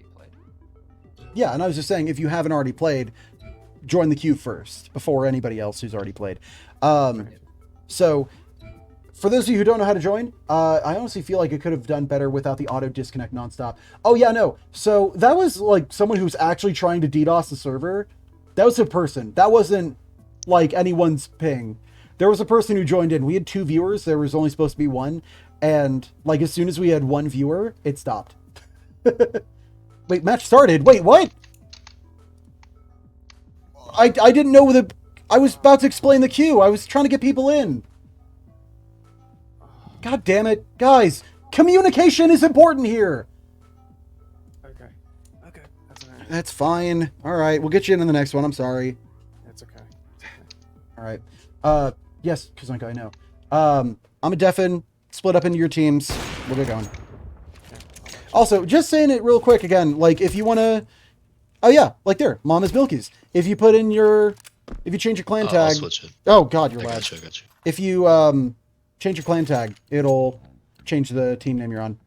already played. Yeah, and I was just saying, if you haven't already played, join the queue first before anybody else who's already played. So, for those of you who don't know how to join, I honestly feel like it could have done better without the auto disconnect nonstop. Oh yeah, no. So that was like someone who's actually trying to DDoS the server. That was a person. That wasn't like anyone's ping. There was a person who joined in. We had 2 viewers. There was only supposed to be 1. And like as soon as we had 1 viewer, it stopped. Wait, match started. Wait, what? I didn't know the... I was about to explain the queue. I was trying to get people in. God damn it. Guys, communication is important here. Okay. Okay. That's all right. That's fine. All right. We'll get you in the next one. I'm sorry. That's okay. All right. Yes, Kazunka, I know. I'm a Deafin. Split up into your teams. We'll get going. Also, just saying it real quick again, like if you want to... Oh yeah, like there, Mama's Milkies. If you put in your... If you change your clan tag... I'll switch it. Oh god, you're I lad. got you, I got you. If you change your clan tag, it'll change the team name you're on.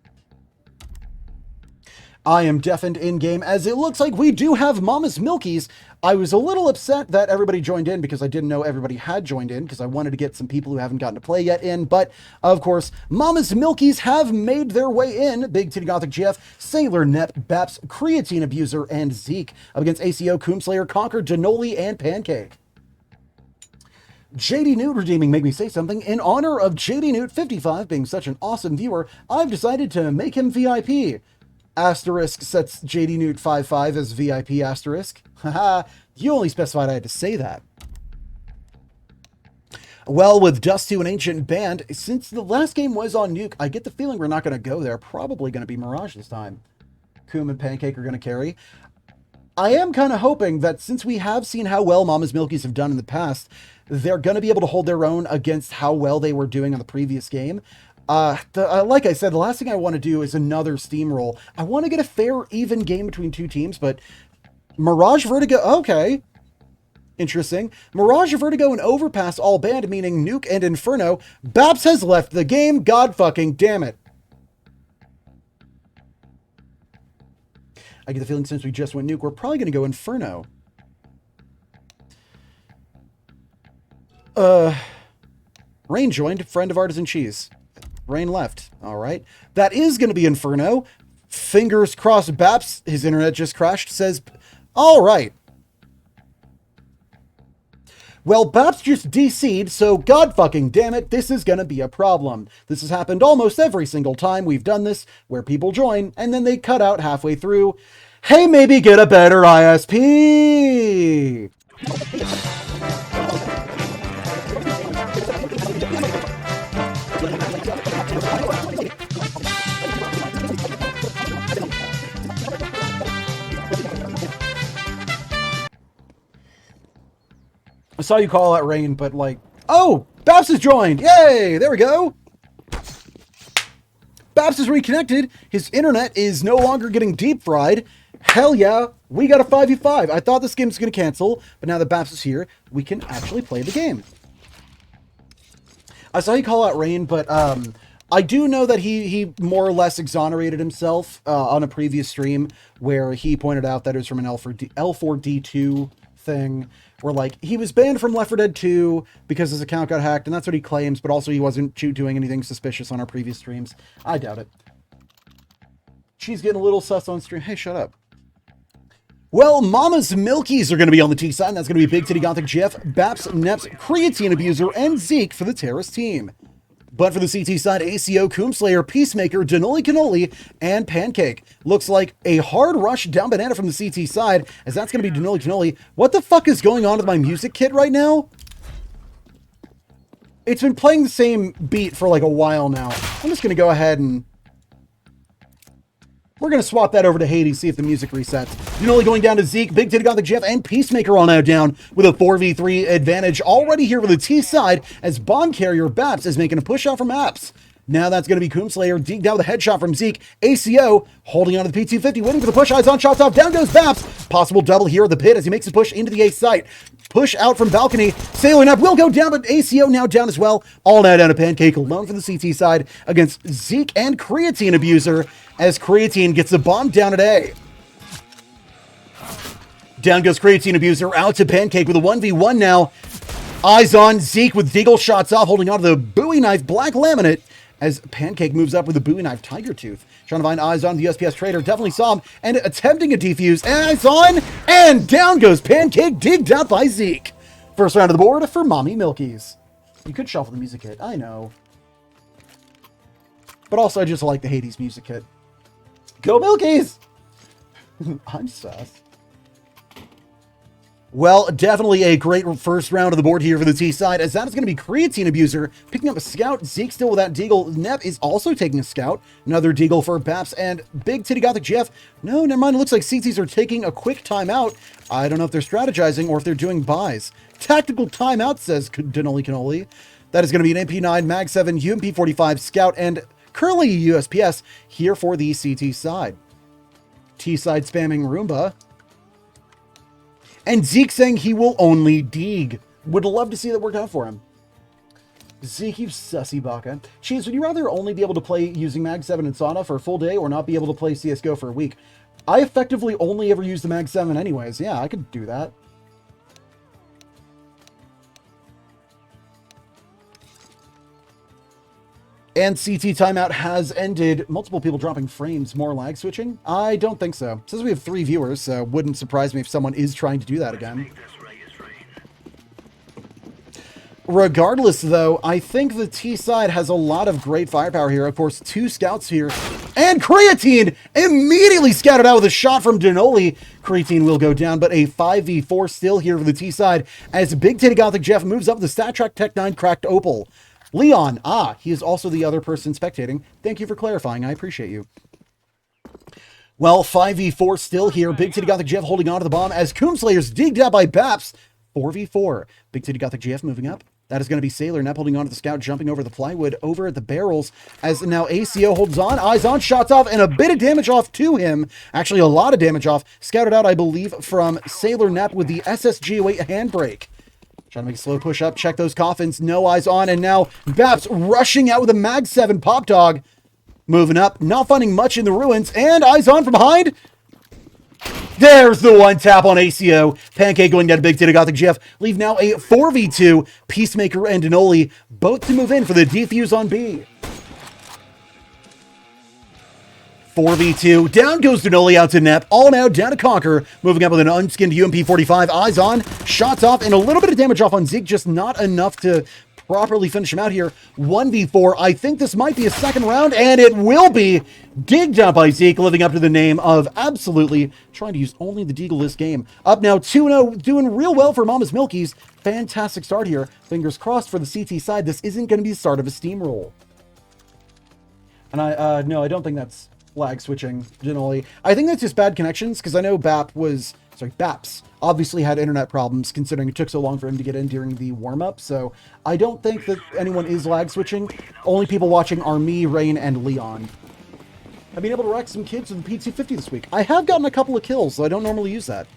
I am deafened in-game, as it looks like we do have Mama's Milkies. I was a little upset that everybody joined in because I didn't know everybody had joined in because I wanted to get some people who haven't gotten to play yet in. But, of course, Mama's Milkies have made their way in. Big Titty Gothic GF, Sailor Nep, Baps, Creatine Abuser, and Zeke up against ACO, Coomslayer, Conquer, Denoli, and Pancake. JD Newt redeeming Make Me Say Something. In honor of JD Newt 55 being such an awesome viewer, I've decided to make him VIP. Asterisk sets JD Newt 55 as VIP asterisk. Haha, you only specified I had to say that. Well, with Dust to an Ancient Band, since the last game was on Nuke, I get the feeling we're not going to go there. Probably going to be Mirage this time. Coom and Pancake are going to carry. I am kind of hoping that since we have seen how well Mama's Milkies have done in the past, they're going to be able to hold their own against how well they were doing on the previous game. Like I said, the last thing I want to do is another steamroll. I want to get a fair, even game between 2 teams, but Mirage, Vertigo, okay. Interesting. Mirage, Vertigo, and Overpass all banned, meaning Nuke and Inferno. Babs has left the game. God fucking damn it. I get the feeling since we just went Nuke, we're probably going to go Inferno. Rain joined, friend of Artisan Cheese. Rain left. All right. That is going to be Inferno. Fingers crossed. Baps, his internet just crashed, says, all right. Well, Baps just DC'd, so god fucking damn it, this is going to be a problem. This has happened almost every single time we've done this, where people join, and then they cut out halfway through. Hey, maybe get a better ISP! I saw you call out Rain, but like, oh, Babs has joined. Yay, there we go. Babs is reconnected. His internet is no longer getting deep fried. Hell yeah, we got a 5v5. I thought this game was going to cancel, but now that Babs is here, we can actually play the game. I saw you call out Rain, but I do know that he more or less exonerated himself on a previous stream where he pointed out that it was from an L4D2 thing, where like he was banned from Left 4 Dead 2 because his account got hacked, and that's what he claims, but also he wasn't doing anything suspicious on our previous streams. I doubt it. She's getting a little sus on stream. Hey, shut up. Well, Mama's Milkies are going to be on the T side, and that's going to be Big Titty Gothic Jeff, Baps, Neps, Creatine Abuser, and Zeke for the Terrorist team. But for the CT side, ACO, Coomslayer, Peacemaker, Denoli Cannoli, and Pancake. Looks like a hard rush down banana from the CT side, as that's going to be Denoli Cannoli. What the fuck is going on with my music kit right now? It's been playing the same beat for like a while now. I'm just going to go ahead and... We're going to swap that over to Hades, see if the music resets. Denoli going down to Zeke, Big Titty Gothic Jeff, and Peacemaker all now down with a 4v3 advantage already here with the T side, as Bond Carrier Baps is making a push out from Apps. Now that's going to be Coomslayer, deep down with a headshot from Zeke. ACO holding on to the P250, waiting for the push. Eyes on, shots off. Down goes Baps. Possible double here at the pit as he makes his push into the ace site. Push out from balcony. Sailing up will go down, but ACO now down as well. All now down to Pancake alone for the CT side against Zeke and Creatine Abuser as Creatine gets the bomb down at A. Down goes Creatine Abuser, out to Pancake with a 1v1 now. Eyes on Zeke with Deagle shots off, holding on to the Bowie Knife Black Laminate as Pancake moves up with the Bowie Knife Tiger Tooth. Trying to find Eyes on the USPS Trader, definitely saw him, and attempting a defuse. Eyes on, and down goes Pancake, digged out by Zeke. First round of the board for Mommy Milkies. You could shuffle the music kit, I know. But also, I just like the Hades music kit. Go Milkies! I'm sus. Well, definitely a great first round of the board here for the T side, as that is going to be Creatine Abuser picking up a Scout. Zeke still with that Deagle. Nep is also taking a Scout. Another Deagle for Baps and Big Titty Gothic Jeff. No, never mind. It looks like CTs are taking a quick timeout. I don't know if they're strategizing or if they're doing buys. Tactical timeout, says Denoli Cannoli. That is going to be an MP9, Mag 7, UMP 45, Scout, and currently USPS here for the CT side. T side spamming Roomba. And Zeke saying he will only dig. Would love to see that work out for him. Zeke, you sussy baka. Cheese, would you rather only be able to play using Mag 7 and Sauna for a full day or not be able to play CSGO for a week? I effectively only ever use the Mag 7 anyways. Yeah, I could do that. And CT timeout has ended. Multiple people dropping frames. More lag switching? I don't think so. It says we have 3 viewers, so wouldn't surprise me if someone is trying to do that again. Regardless, though, I think the T side has a lot of great firepower here. Of course, 2 scouts here. And Creatine immediately scouted out with a shot from Denoli. Creatine will go down, but a 5v4 still here for the T side as Big Titty Gothic Jeff moves up the StatTrak Tech 9 Cracked Opal. Leon, he is also the other person spectating. Thank you for clarifying. I appreciate you. Well, 5v4 still here. Big Titty Gothic Jeff holding on to the bomb as Coomslayer's digged out by Baps. 4v4. Big Titty Gothic Jeff moving up. That is going to be Sailor Nep holding on to the Scout, jumping over the plywood over at the barrels as now ACO holds on. Eyes on, shots off, and a bit of damage off to him. Actually, a lot of damage off. Scouted out, I believe, from Sailor Nep with the SSG-08 handbrake. Trying to make a slow push up, check those coffins, no eyes on, and now Baps rushing out with a Mag 7 Pop Dog. Moving up, not finding much in the ruins, and eyes on from behind. There's the one tap on ACO. Pancake going down to Big Titty Gothic Jeff. Leave now a 4v2. Peacemaker and Denoli both to move in for the defuse on B. 4v2. Down goes Denoli out to Nep. All now down to Conquer. Moving up with an unskinned UMP 45. Eyes on. Shots off. And a little bit of damage off on Zeke. Just not enough to properly finish him out here. 1v4. I think this might be a second round. And it will be. Digged out by Zeke. Living up to the name of absolutely trying to use only the Deagle this game. Up now 2-0. Doing real well for Mama's Milkies. Fantastic start here. Fingers crossed for the CT side. This isn't going to be the start of a steamroll. And no, I don't think that's lag switching generally. I think that's just bad connections because I know Baps obviously had internet problems considering it took so long for him to get in during the warm-up. So I don't think that anyone is lag switching. Only people watching are me, Rain, and Leon. I've been able to wreck some kids with the P250 this week. I have gotten a couple of kills, so I don't normally use that.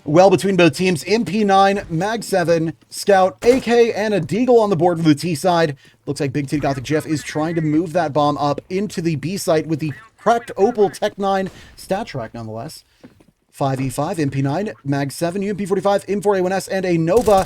Well, between both teams, MP9, Mag 7, Scout, AK, and a Deagle on the board for the T side. Looks like Big Titty Gothic Jeff is trying to move that bomb up into the B site with the Cracked Opal Tech 9 StatTrak nonetheless. 5v5, MP9, Mag 7, UMP 45, M4A1S, and a Nova.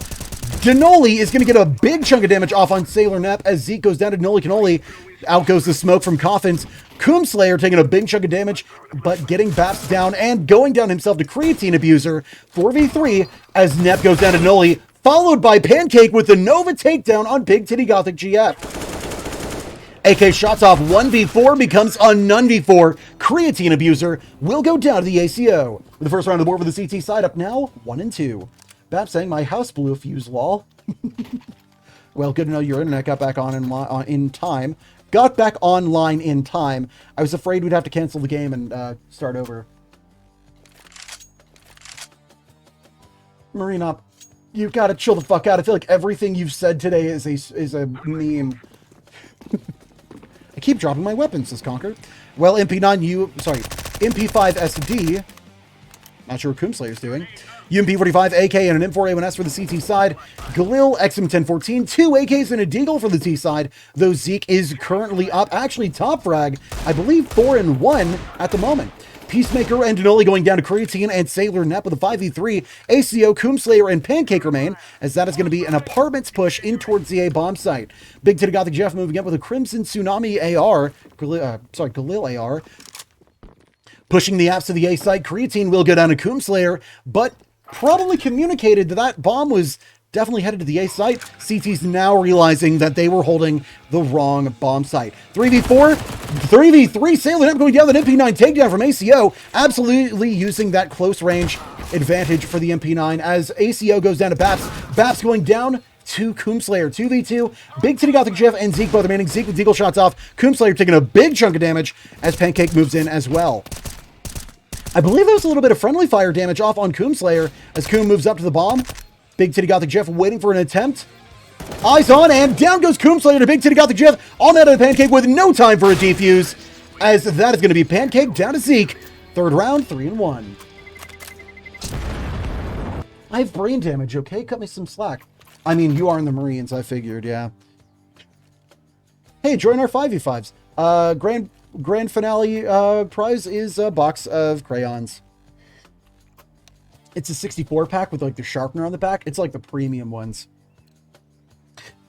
Denoli is going to get a big chunk of damage off on Sailor Nep as Zeke goes down to Denoli Cannoli. Out goes the smoke from Coffins. Coomslayer taking a big chunk of damage, but getting Baps down and going down himself to Creatine Abuser. 4v3 as Nep goes down to Noli, followed by Pancake with the Nova takedown on Big Titty Gothic GF. AK shots off 1v4 becomes a none v4. Creatine Abuser will go down to the ACO. With the first round of the board for the CT side up now, 1-2. Baps saying my house blew a fuse, lol. Well, good to know your internet got back on in time. Got back online in time. I was afraid we'd have to cancel the game and start over. Marina, you've got to chill the fuck out. I feel like everything you've said today is a meme. I keep dropping my weapons, says Conquer. Well, MP5 SD. Not sure what Coomslayer's doing. UMP 45 AK and an M4A1S for the CT side. Galil XM1014, 2 AKs and a Deagle for the T side. Though Zeke is currently up, actually top frag, I believe 4-1 at the moment. Peacemaker and Denoli going down to Creatine and Sailor Nep with a 5v3. ACO, Coomslayer, and Pancake remain, as that is going to be an apartments push in towards the A bomb site. Big Titty Gothic Jeff moving up with a Crimson Tsunami AR, Galil AR, pushing the apps to the A site. Creatine will go down to Coomslayer, but probably communicated that that bomb was definitely headed to the A site. CT's now realizing that they were holding the wrong bomb site. 3v4, 3v3, Sailor Nep going down the MP9 takedown from ACO, absolutely using that close range advantage for the MP9 as ACO goes down to Baps. Baps going down to Coomslayer. 2v2, Big Titty Gothic Jeff and Zeke both remaining. Zeke with Deagle shots off. Coomslayer taking a big chunk of damage as Pancake moves in as well. I believe there was a little bit of friendly fire damage off on Coomslayer as Coom moves up to the bomb. Big Titty Gothic Jeff waiting for an attempt. Eyes on, and down goes Coomslayer to Big Titty Gothic Jeff on that of the Pancake with no time for a defuse, as that is going to be Pancake down to Zeke. Third round, 3-1. I have brain damage, okay? Cut me some slack. I mean, you are in the Marines, I figured, yeah. Hey, join our 5v5s. Grand finale prize is a box of crayons. It's a 64 pack with like the sharpener on the back. It's like the premium ones.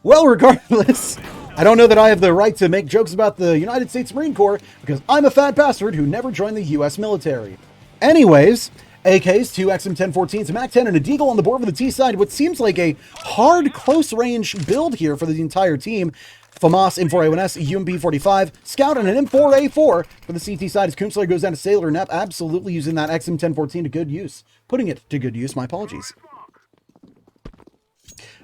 Well, regardless, I don't know that I have the right to make jokes about the United States Marine Corps because I'm a fat bastard who never joined the US military. Anyways, AKs, 2 XM1014s, a MAC-10, and a Deagle on the board for the T side. What seems like a hard close range build here for the entire team. FAMAS M4A1S, UMP45, Scout, and an M4A4 for the CT side as Coomslayer goes down to Sailor Nep, absolutely using that XM1014 to good use. Putting it to good use, my apologies.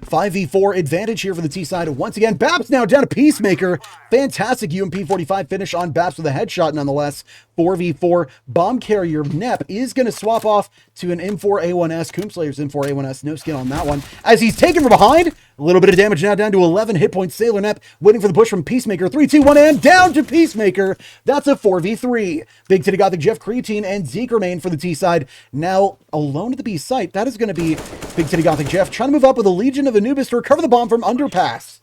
5v4 advantage here for the T side. Once again, Babs now down to Peacemaker. Fantastic UMP45 finish on Babs with a headshot nonetheless. 4v4 bomb carrier Nep is going to swap off to an M4A1S. Coomslayer's M4A1S. No skin on that one. As he's taken from behind. A little bit of damage now down to 11 hit points. Sailor Nep waiting for the push from Peacemaker. 3, 2, 1, and down to Peacemaker. That's a 4v3. Big Titty Gothic Jeff, Creatine, and Zeke remain for the T side. Now alone at the B site. That is going to be Big Titty Gothic Jeff trying to move up with a Legion of Anubis to recover the bomb from Underpass.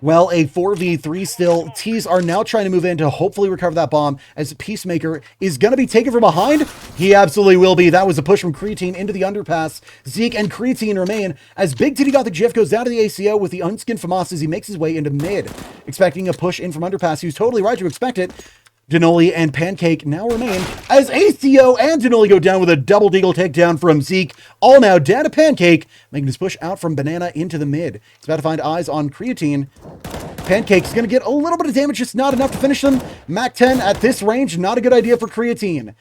Well, a 4v3 still. T's are now trying to move in to hopefully recover that bomb as Peacemaker is going to be taken from behind. He absolutely will be. That was a push from Creatine into the underpass. Zeke and Creatine remain as Big Titty Gothic Jeff goes down to the ACO with the unskinned FAMAS as he makes his way into mid. Expecting a push in from underpass. He was totally right to expect it. Denoli and Pancake now remain as ACO and Denoli go down with a double deagle takedown from Zeke. All now down to Pancake, making his push out from Banana into the mid. He's about to find eyes on Creatine. Pancake's going to get a little bit of damage, just not enough to finish them. MAC-10 at this range, not a good idea for Creatine.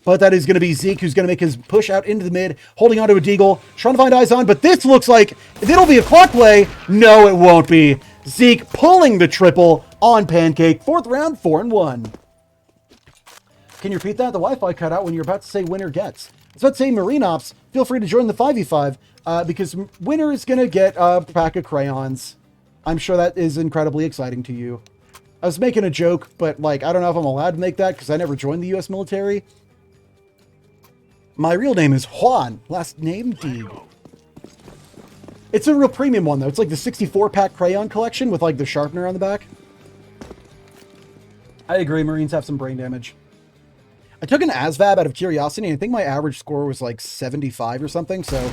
But that is going to be Zeke who's going to make his push out into the mid, holding onto a deagle, trying to find eyes on, but this looks like it'll be a clock play. No, it won't be. Zeke pulling the triple on Pancake. Fourth round, 4-1. Can you repeat that? The Wi-Fi cut out when you're about to say winner gets. I was about to say Marine Ops. Feel free to join the 5v5 because winner is going to get a pack of crayons. I'm sure that is incredibly exciting to you. I was making a joke, but like, I don't know if I'm allowed to make that because I never joined the US military. My real name is Juan. Last name Deeg. It's a real premium one though. It's like the 64-pack crayon collection with like the sharpener on the back. I agree. Marines have some brain damage. I took an ASVAB out of curiosity, and I think my average score was like 75 or something, so...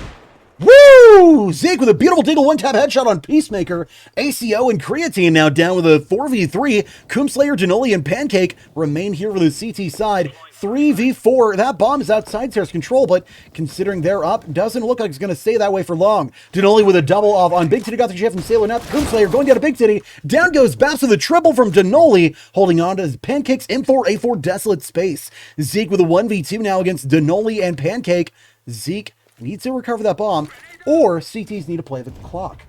Woo! Zeke with a beautiful deagle one-tap headshot on Peacemaker. ACO and Creatine now down with a 4v3. Coomslayer, Denoli, and Pancake remain here for the CT side. 3v4. That bomb is outside Sarah's control, but considering they're up, doesn't look like it's going to stay that way for long. Denoli with a double off on Big Titty Gothic Jeff and Sailor Nep. Coomslayer going down to Big Titty. Down goes Baps with a triple from Denoli, holding on to Pancake's M4A4 Desolate Space. Zeke with a 1v2 now against Denoli and Pancake. Zeke needs to recover that bomb, or CTs need to play the clock.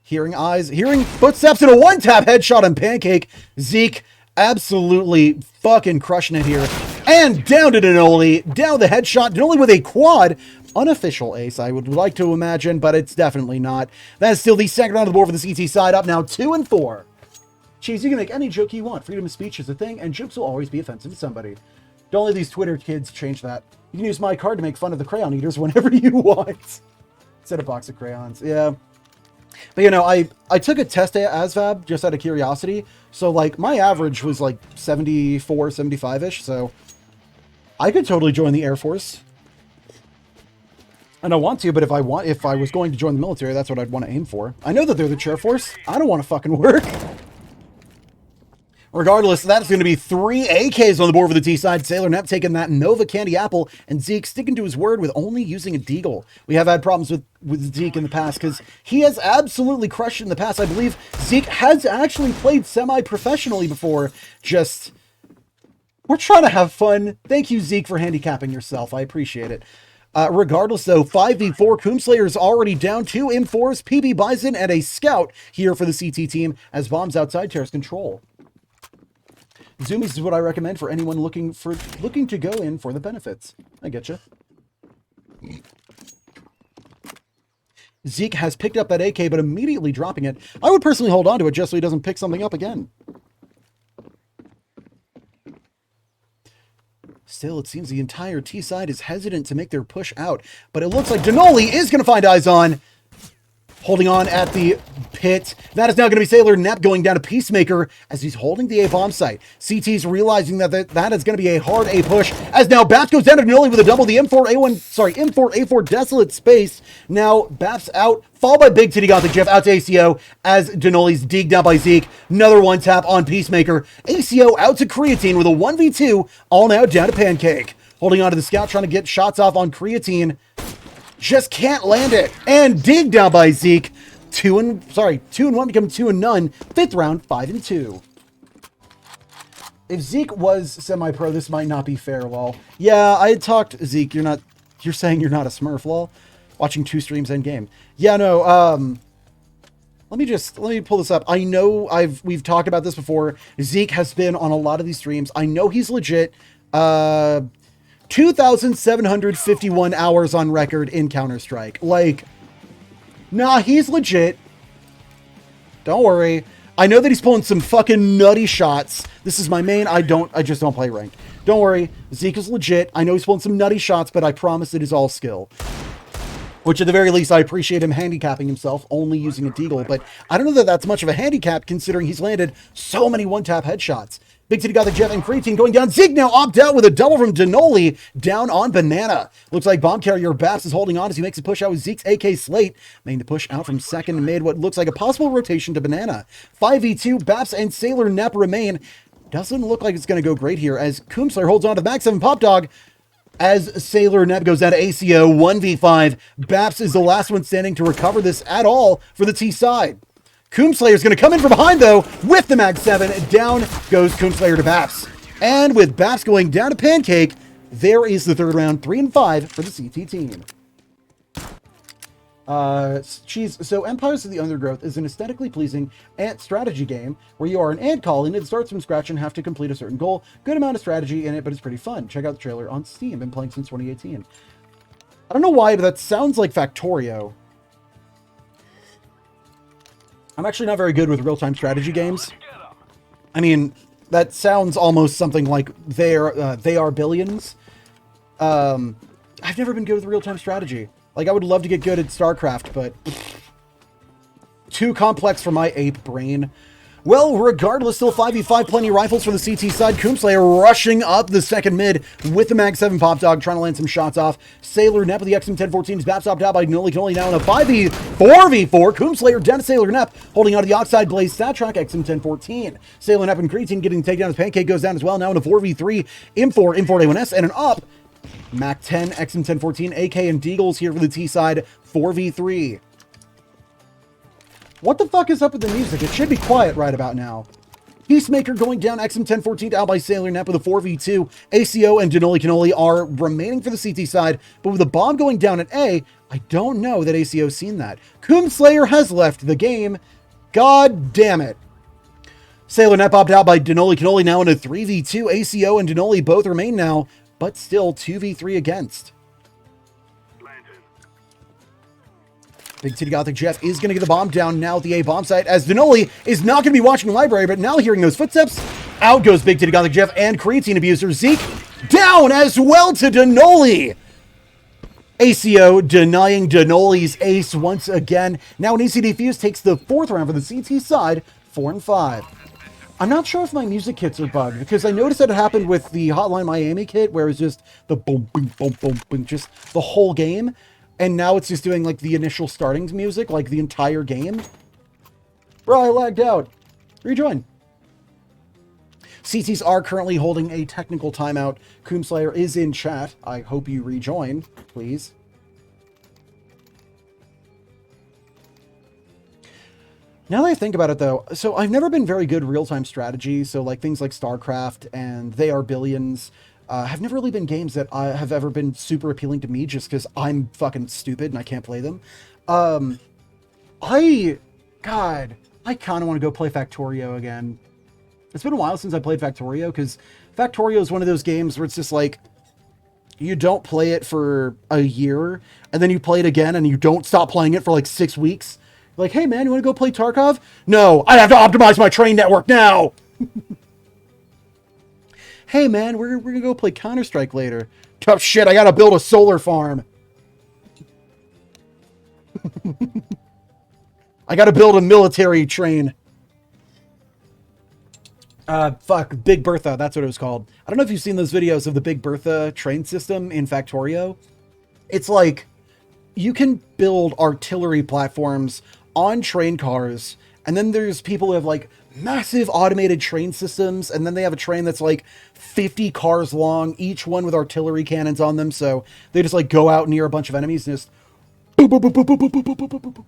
Hearing eyes, hearing footsteps, and a one-tap headshot on Pancake. Zeke absolutely fucking crushing it here. And down to Denoli, down the headshot. Denoli with a quad. Unofficial ace, I would like to imagine, but it's definitely not. That is still the second round of the board for the CT side, up now 2-4. Cheese, you can make any joke you want. Freedom of speech is a thing, and jokes will always be offensive to somebody. Don't let these Twitter kids change that. You can use my card to make fun of the crayon eaters whenever you want. Instead of box of crayons. Yeah. But, you know, I took a test at ASVAB just out of curiosity. So, like, my average was, like, 74, 75-ish. So, I could totally join the Air Force. And I want to, but if I was going to join the military, that's what I'd want to aim for. I know that they're the chair force. I don't want to fucking work. Regardless, that's going to be 3 AKs on the board for the T side. Sailor Nep taking that Nova Candy Apple, and Zeke sticking to his word with only using a Deagle. We have had problems with Zeke in the past because he has absolutely crushed it in the past. I believe Zeke has actually played semi-professionally before. Just, we're trying to have fun. Thank you, Zeke, for handicapping yourself. I appreciate it. Regardless, though, 5v4, Coomslayer is already down 2 M4s, PB Bison, and a Scout here for the CT team as bombs outside terrace control. Zoomies is what I recommend for anyone looking to go in for the benefits. I get you. Zeke has picked up that AK, but immediately dropping it. I would personally hold on to it just so he doesn't pick something up again. Still, it seems the entire T side is hesitant to make their push out, but it looks like Denoli is going to find eyes on. Holding on at the pit. That is now going to be Sailor Nep going down to Peacemaker as he's holding the A bomb site. CT's realizing that that is going to be a hard A push as now Baps goes down to Denoli with a double. The M4A4 Desolate Space. Now Baps out, followed by Big Titty Gothic Jeff out to ACO as Denoli's digged down by Zeke. Another one tap on Peacemaker. ACO out to Creatine with a 1v2, all now down to Pancake. Holding on to the Scout, trying to get shots off on Creatine. Just can't land it. And dig down by Zeke. 2 and 1 becomes 2 and none. 5th round, 5 and 2. If Zeke was semi-pro, this might not be fair, lol. Yeah, I had talked, Zeke, you're saying you're not a Smurf, lol. Watching 2 streams end game. Yeah, no, let me pull this up. I know we've talked about this before. Zeke has been on a lot of these streams. I know he's legit. 2,751 hours on record in Counter-Strike. Like, nah, he's legit. Don't worry. I know that he's pulling some fucking nutty shots. This is my main. I just don't play ranked. Don't worry. Zeke is legit. I know he's pulling some nutty shots, but I promise it is all skill. Which at the very least, I appreciate him handicapping himself, only using a Deagle. But I don't know that that's much of a handicap considering he's landed so many one-tap headshots. Big Titty Gothic Jeff and Creatine going down. Zeke now opt out with a double from Denoli down on Banana. Looks like Bomb Carrier Baps is holding on as he makes a push out with Zeke's AK Slate, making the push out from second and made what looks like a possible rotation to Banana. 5v2, Baps and Sailor Nep remain. Doesn't look like it's going to go great here as Coomslayer holds on to the Max 7 Pop Dog as Sailor Nep goes down to ACO 1v5. Baps is the last one standing to recover this at all for the T side. Coomslayer's going to come in from behind, though, with the Mag 7. Down goes Coomslayer to Baps. And with Baps going down to Pancake, there is the 3rd round, 3 and 5 for the CT team. So Empires of the Undergrowth is an aesthetically pleasing ant strategy game where you are an ant colony that starts from scratch and have to complete a certain goal. Good amount of strategy in it, but it's pretty fun. Check out the trailer on Steam. Been playing since 2018. I don't know why, but that sounds like Factorio. I'm actually not very good with real-time strategy games. I mean, that sounds almost something like They Are Billions. I've never been good with real-time strategy. Like, I would love to get good at StarCraft, but too complex for my ape brain. Well, regardless, still 5v5, plenty of rifles for the CT side. Coomslayer rushing up the second mid with the Mag 7 Pop Dog, trying to land some shots off. Sailor Nep with the XM1014 is Baps opted out by Noli Canoli now in a 4v4. Coomslayer down to Sailor Nep, holding on to the Oxide Blaze Stat Track XM1014. Sailor Nep and Creatine getting taken down as Pancake goes down as well, now in a 4v3. M4 A1S, and an up. Mac 10, XM1014, AK, and Deagles here for the T side, 4v3. What the fuck is up with the music? It should be quiet right about now. Peacemaker going down, XM1014 out by Sailor Nep with a 4v2. ACO and Denoli Canoli are remaining for the CT side, but with a bomb going down at A, I don't know that ACO's seen that. Coomslayer has left the game. God damn it. Sailor Nep popped out by Denoli Canoli now in a 3v2. ACO and Denoli both remain now, but still 2v3 against. Big Titty Gothic Jeff is going to get the bomb down now at the A bomb site as Denoli is not going to be watching the library, but now hearing those footsteps, out goes Big Titty Gothic Jeff and Creatine Abuser. Zeke down as well to Denoli. ACO denying Denoli's ace once again. Now an AC Defuse takes the 4th round for the CT side, 4 and 5. I'm not sure if my music kits are bugged, because I noticed that it happened with the Hotline Miami kit, where it was just the boom, boom, boom, boom, boom, just the whole game. And now it's just doing, like, the initial starting music, like, the entire game. Bro, I lagged out. Rejoin. CTs are currently holding a technical timeout. Coomslayer is in chat. I hope you rejoin, please. Now that I think about it, though, so I've never been very good real-time strategy, so like things like StarCraft and They Are Billions have never really been games that have ever been super appealing to me just because I'm fucking stupid and I can't play them. God, I kind of want to go play Factorio again. It's been a while since I played Factorio, because Factorio is one of those games where it's just like, you don't play it for a year, and then you play it again, and you don't stop playing it for like 6 weeks. Like, hey man, you want to go play Tarkov? No, I have to optimize my train network now! Hey man, we're gonna go play Counter-Strike later. Tough shit, I gotta build a solar farm. I gotta build a military train. Fuck, Big Bertha, that's what it was called. I don't know if you've seen those videos of the Big Bertha train system in Factorio. It's like, you can build artillery platforms on train cars, and then there's people who have like massive automated train systems, and then they have a train that's like 50 cars long, each one with artillery cannons on them, so they just like go out near a bunch of enemies and just boop, boop, boop, boop, boop, boop, boop, boop, boop, boop.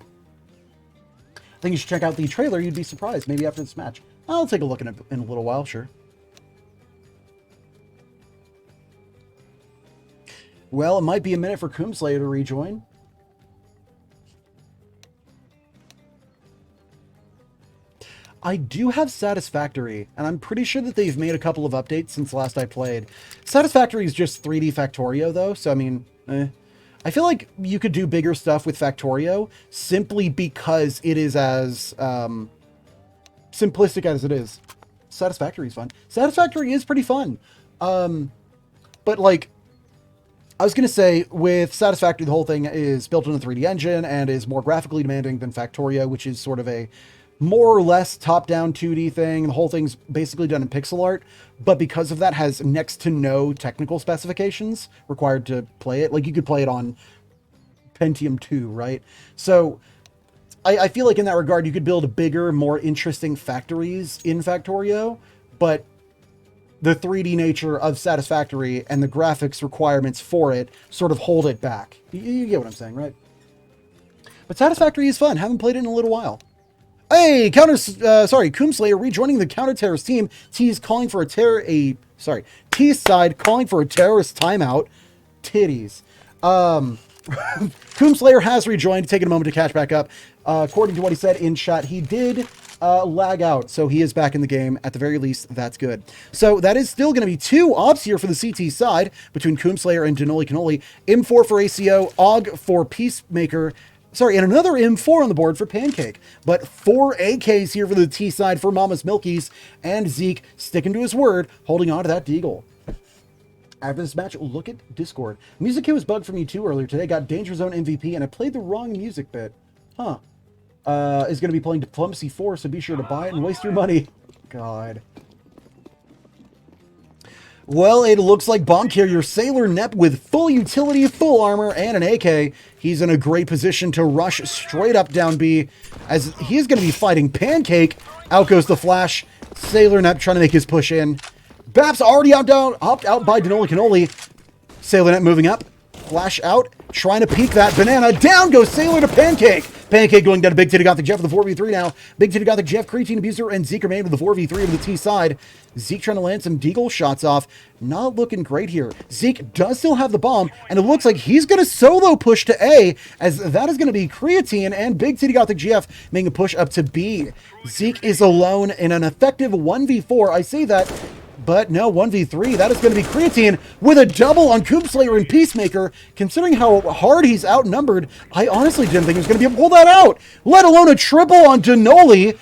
I think you should check out the trailer. You'd be surprised. Maybe after this match. I'll take a look in a little while, sure. Well, it might be a minute for Coomslayer to rejoin. I do have Satisfactory, and I'm pretty sure that they've made a couple of updates since last I played. Satisfactory is just 3D Factorio, though, so I mean, I feel like you could do bigger stuff with Factorio simply because it is as simplistic as it is. Satisfactory is fun. Satisfactory is pretty fun. But like, I was going to say, with Satisfactory, the whole thing is built in a 3D engine and is more graphically demanding than Factorio, which is sort of a more or less top-down 2D thing. The whole thing's basically done in pixel art, but because of that has next to no technical specifications required to play it. Like, you could play it on Pentium 2, right? So I feel like in that regard, you could build bigger, more interesting factories in Factorio, but the 3D nature of Satisfactory and the graphics requirements for it sort of hold it back. You get what I'm saying, right? But Satisfactory is fun. Haven't played it in a little while. Hey, Coomslayer rejoining the counter-terrorist team. T's calling for T's side calling for a terrorist timeout. Titties. Coomslayer has rejoined, taking a moment to catch back up. According to what he said in chat, he did lag out, so he is back in the game. At the very least, that's good. So that is still going to be 2 ops here for the CT side between Coomslayer and Denoli Cannoli. M4 for ACO, AUG for Peacemaker. Sorry, and another M4 on the board for Pancake. But 4 AKs here for the T side for Mama's Milkies. And Zeke sticking to his word, holding on to that deagle. After this match, look at Discord. Music kit was bugged for me too earlier today. Got Danger Zone MVP, and I played the wrong music bit. Huh. Is going to be playing Diplomacy 4, so be sure to buy it and waste your money. God. Well, it looks like Bomb Carrier Sailor Nep with full utility, full armor, and an AK. He's in a great position to rush straight up down B, as he's going to be fighting Pancake. Out goes the flash. Sailor Nep trying to make his push in. Bap's already hopped out by Denoli Cannoli. Sailor Net moving up. Flash out. Trying to peek that banana. Down goes Sailor to Pancake. Pancake going down to Big Titty Gothic Jeff with the 4v3 now. Big Titty Gothic Jeff, Creatine Abuser, and Zeke remain with the 4v3 of the T side. Zeke trying to land some deagle shots off. Not looking great here. Zeke does still have the bomb, and it looks like he's going to solo push to A, as that is going to be Creatine and Big Titty Gothic Jeff making a push up to B. Zeke is alone in an effective 1v4. I say that, but no, 1v3. That is going to be Creatine with a double on Coomslayer and Peacemaker. Considering how hard he's outnumbered, I honestly didn't think he was going to be able to pull that out, let alone a triple on Denoli.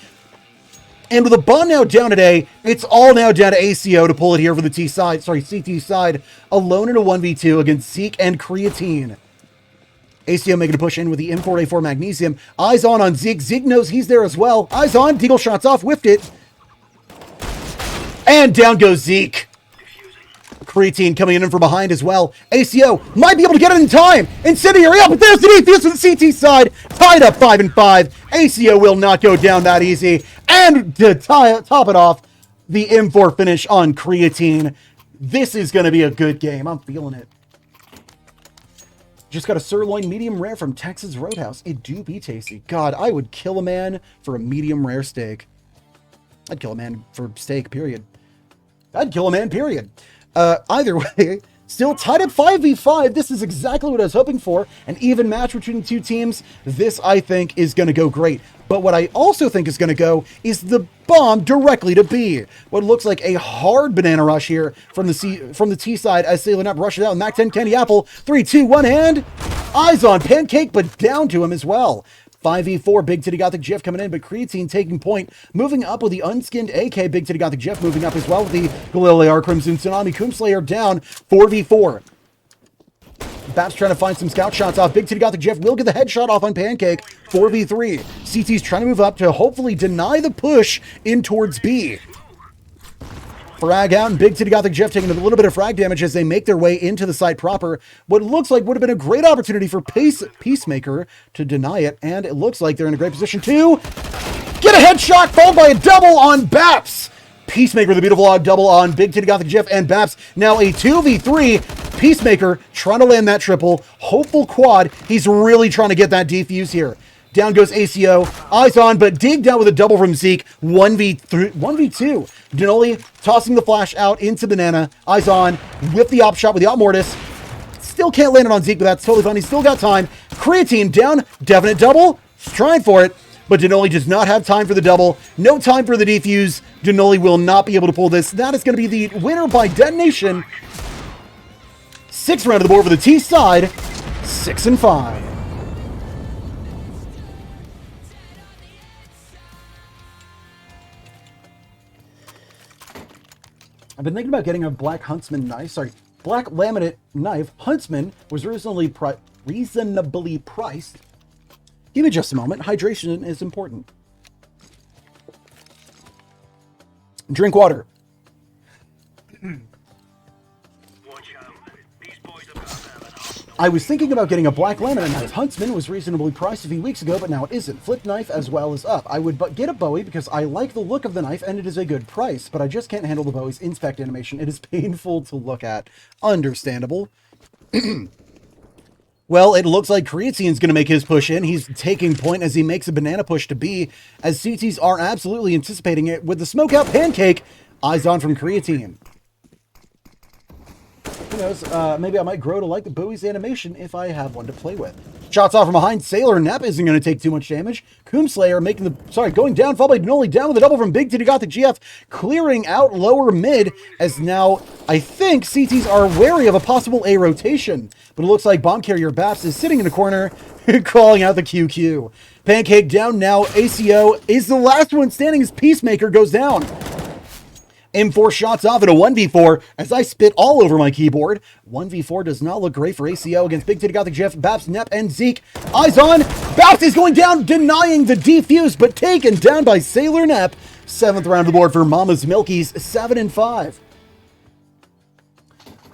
And with the bomb now down at A, it's all now down to ACO to pull it here for the CT side, alone in a 1v2 against Zeke and Creatine. ACO making a push in with the M4A4 Magnesium. Eyes on Zeke. Zeke knows he's there as well. Eyes on. Deagle shots off. Whiffed it. And down goes Zeke. Creatine coming in from behind as well. ACO might be able to get it in time. Incendiary up, but there's the defuse to the CT side. Tied up 5-5. ACO will not go down that easy. And to top it off, the M4 finish on Creatine. This is going to be a good game. I'm feeling it. Just got a sirloin medium rare from Texas Roadhouse. It do be tasty. God, I would kill a man for a medium rare steak. I'd kill a man for steak, period. I'd kill a man, period. Either way, still tied at 5v5. This is exactly what I was hoping for. An even match between the two teams. This, I think, is going to go great. But what I also think is going to go is the bomb directly to B. What looks like a hard banana rush here from the T side as Sailor Nap rushes out. Mac 10 Candy Apple. 3, 2, 1 hand. Eyes on Pancake, but down to him as well. 5v4, Big Titty Gothic GF coming in, but Creatine taking point. Moving up with the Unskinned AK, Big Titty Gothic GF moving up as well with the Galileo Crimson Tsunami. Coomslayer down, 4v4. Baps trying to find some scout shots off. Big Titty Gothic GF will get the headshot off on Pancake, 4v3. CT's trying to move up to hopefully deny the push in towards B. Frag out, and Big Titty Gothic Jeff taking a little bit of frag damage as they make their way into the site proper. What looks like would have been a great opportunity for Peacemaker to deny it, and it looks like they're in a great position to get a headshot, followed by a double on Baps. Peacemaker with a beautiful odd double on Big Titty Gothic Jeff and Baps. Now a 2v3. Peacemaker trying to land that triple. Hopeful quad. He's really trying to get that defuse here. Down goes ACO. Eyes on, but dig down with a double from Zeke. 1v2. Denoli tossing the flash out into Banana. Eyes on. Whip the op shot with the op mortis. Still can't land it on Zeke, but that's totally fine. He's still got time. Creatine down. Definite double. He's trying for it, but Denoli does not have time for the double. No time for the defuse. Denoli will not be able to pull this. That is going to be the winner by detonation. 6th round of the board for the T side. 6-5. I've been thinking about getting a black huntsman knife. Sorry, black laminate knife. Huntsman was reasonably priced. Give me just a moment. Hydration is important. Drink water. I was thinking about getting a black laminate knife. Huntsman was reasonably priced a few weeks ago, but now it isn't. Flip knife as well as up. I would get a Bowie because I like the look of the knife and it is a good price, but I just can't handle the Bowie's inspect animation. It is painful to look at. Understandable. Well, it looks like Creatine's going to make his push in. He's taking point as he makes a banana push to B, as CTs are absolutely anticipating it with the smoke out Pancake. Eyes on from Creatine. Who knows, maybe I might grow to like the Bowie's animation if I have one to play with. Shots off from behind. Sailor Nap isn't going to take too much damage. Coomslayer making going down, followed by Denoli down with a double from Big Titty Gothic GF, clearing out lower mid, as now I think CTs are wary of a possible A rotation. But it looks like Bomb Carrier Baps is sitting in a corner, calling out the QQ. Pancake down now. ACO is the last one standing as Peacemaker goes down. M4 shots off at a 1v4 as I spit all over my keyboard. 1v4 does not look great for ACO against Big Titty Gothic Jeff, Baps, Nep, and Zeke. Eyes on. Baps is going down, denying the defuse, but taken down by Sailor Nep. 7th round of the board for Mama's Milkies, 7-5.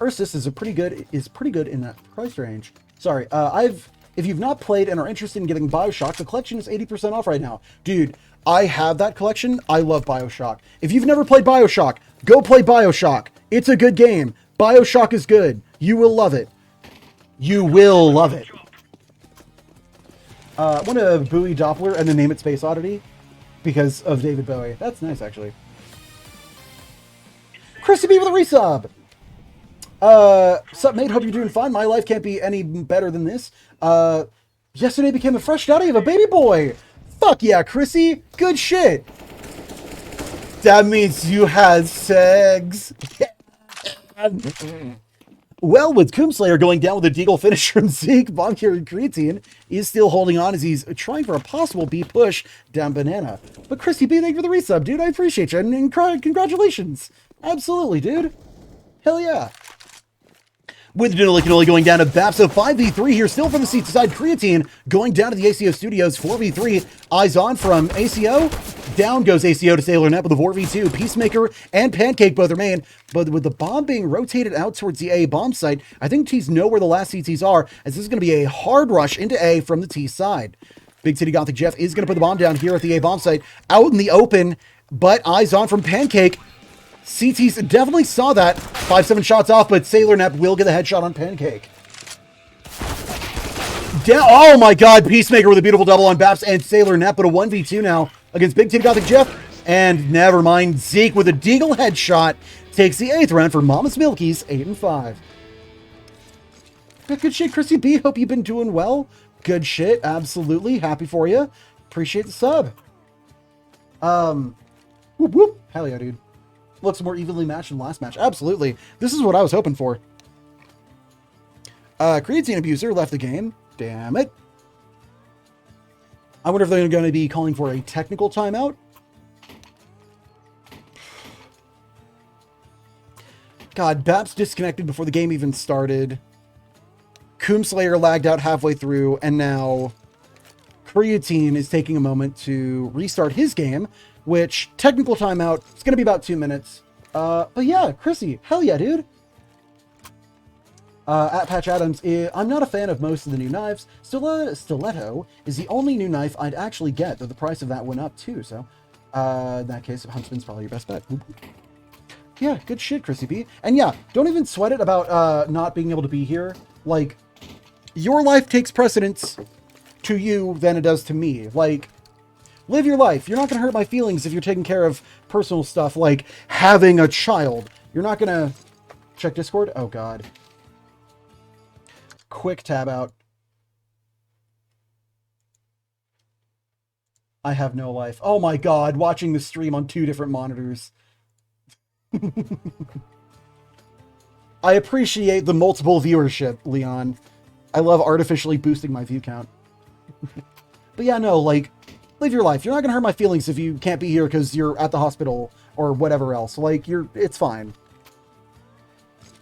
Ursus is pretty good in that price range. Sorry, if you've not played and are interested in getting BioShock, the collection is 80% off right now. Dude, I have that collection. I love BioShock. If you've never played BioShock, go play BioShock. It's a good game. BioShock is good. You will love it. You will love it. I want to Bowie Doppler and then name it Space Oddity because of David Bowie. That's nice, actually. Chrissy B with a resub. Sup, mate? Hope you're doing fine. My life can't be any better than this. Yesterday became a fresh daddy of a baby boy. Fuck yeah, Chrissy. Good shit. That means you had sex. Well, with Coomslayer going down with a deagle finish from Zeke, Bonkier and Creatine is still holding on as he's trying for a possible B push down Banana. But Chrissy B, thank you for the resub, dude. I appreciate you. And congratulations. Absolutely, dude. Hell yeah. With Denali going down to Baps, so 5v3 here, still from the seat side. Creatine going down to the ACO Studios, 4v3. Eyes on from ACO. Down goes ACO to Sailor Net with a 4v2. Peacemaker and Pancake both remain, but with the bomb being rotated out towards the A bomb site, I think T's know where the last CTs are, as this is going to be a hard rush into A from the T side. Big City Gothic Jeff is going to put the bomb down here at the A bomb site, out in the open, but eyes on from Pancake. CTs definitely saw that. 5-7 shots off, but Sailor Net will get the headshot on Pancake. Oh my god, Peacemaker with a beautiful double on Baps and Sailor Net, but a 1v2 now against Big Titty Gothic Jeff. And never mind, Zeke with a Deagle headshot takes the 8th round for Mama's Milkies, 8-5. Good shit, Chrissy B. Hope you've been doing well. Good shit, absolutely. Happy for you. Appreciate the sub. Whoop whoop. Hell yeah, dude. Looks more evenly matched than last match. Absolutely. This is what I was hoping for. Creatine Abuser left the game. Damn it. I wonder if they're going to be calling for a technical timeout. God, Baps disconnected before the game even started. Coomslayer lagged out halfway through, and now Creatine is taking a moment to restart his game, which, technical timeout, it's going to be about 2 minutes. But yeah, Chrissy, hell yeah, dude. At Patch Adams, I'm not a fan of most of the new knives. Stiletto is the only new knife I'd actually get, though the price of that went up too, so in that case, Huntsman's probably your best bet. Yeah, good shit, Chrissy B. And yeah, don't even sweat it about not being able to be here. Like, your life takes precedence to you than it does to me. Like, live your life. You're not going to hurt my feelings if you're taking care of personal stuff like having a child. You're not going to... Check Discord? Oh, God. Quick tab out. I have no life. Oh, my God. Watching the stream on 2 different monitors. I appreciate the multiple viewership, Leon. I love artificially boosting my view count. But yeah, no, like, live your life. You're not gonna hurt my feelings if you can't be here because you're at the hospital or whatever else. Like, it's fine.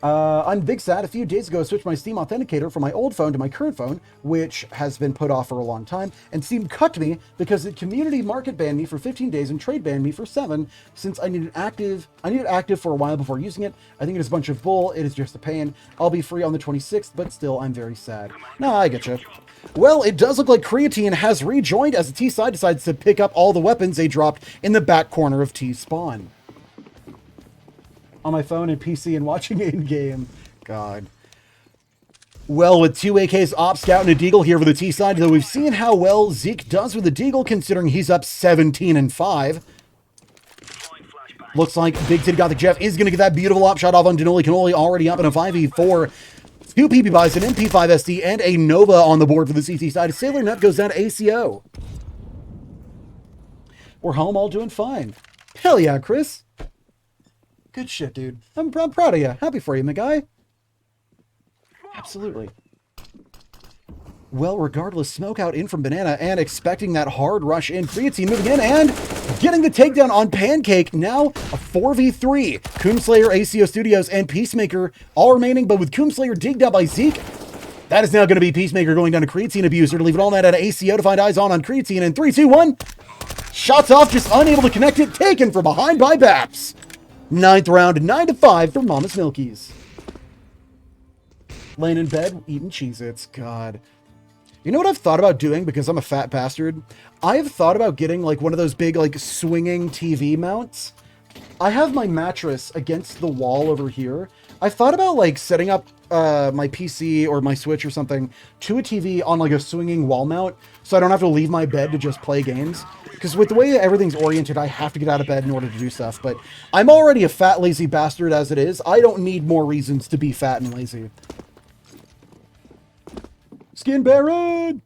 I'm big sad. A few days ago, I switched my Steam Authenticator from my old phone to my current phone, which has been put off for a long time, and Steam cut me because the community market banned me for 15 days and trade banned me for 7, since I needed active for a while before using it. I think it is a bunch of bull. It is just a pain. I'll be free on the 26th, but still, I'm very sad. No, I get you. Well, it does look like Creatine has rejoined as the T side decides to pick up all the weapons they dropped in the back corner of T spawn. On my phone and PC and watching it in-game. God. Well, with 2 AKs, Op Scout, and a Deagle here for the T side, though we've seen how well Zeke does with the Deagle, considering he's up 17-5. Looks like Big Titty Gothic Jeff is going to get that beautiful op shot off on Denoli Cannoli, already up in a 5v4. 2 PP buys, an MP5 SD, and a Nova on the board for the CT side. Sailor Net goes down to ACO. We're home, all doing fine. Hell yeah, Chris. Good shit, dude. I'm proud of you. Happy for you, my guy. Absolutely. Well, regardless, Smoke out in from Banana and expecting that hard rush in. Creatine moving in and getting the takedown on Pancake. Now a 4v3. Coomslayer, ACO Studios, and Peacemaker all remaining, but with Coomslayer digged out by Zeke, that is now going to be Peacemaker going down to Creatine Abuser to leave it all net at ACO to find eyes on Creatine. And 3, 2, 1. Shots off, just unable to connect it. Taken from behind by Baps. 9th round, 9-5 for Mama's Milkies. Laying in bed, eating Cheez-Its. God. You know what I've thought about doing because I'm a fat bastard? I've thought about getting like one of those big like swinging TV mounts. I have my mattress against the wall over here. I thought about like setting up my PC or my Switch or something to a TV on like a swinging wall mount so I don't have to leave my bed to just play games. Because with the way everything's oriented, I have to get out of bed in order to do stuff. But I'm already a fat, lazy bastard as it is. I don't need more reasons to be fat and lazy. Skin Baron!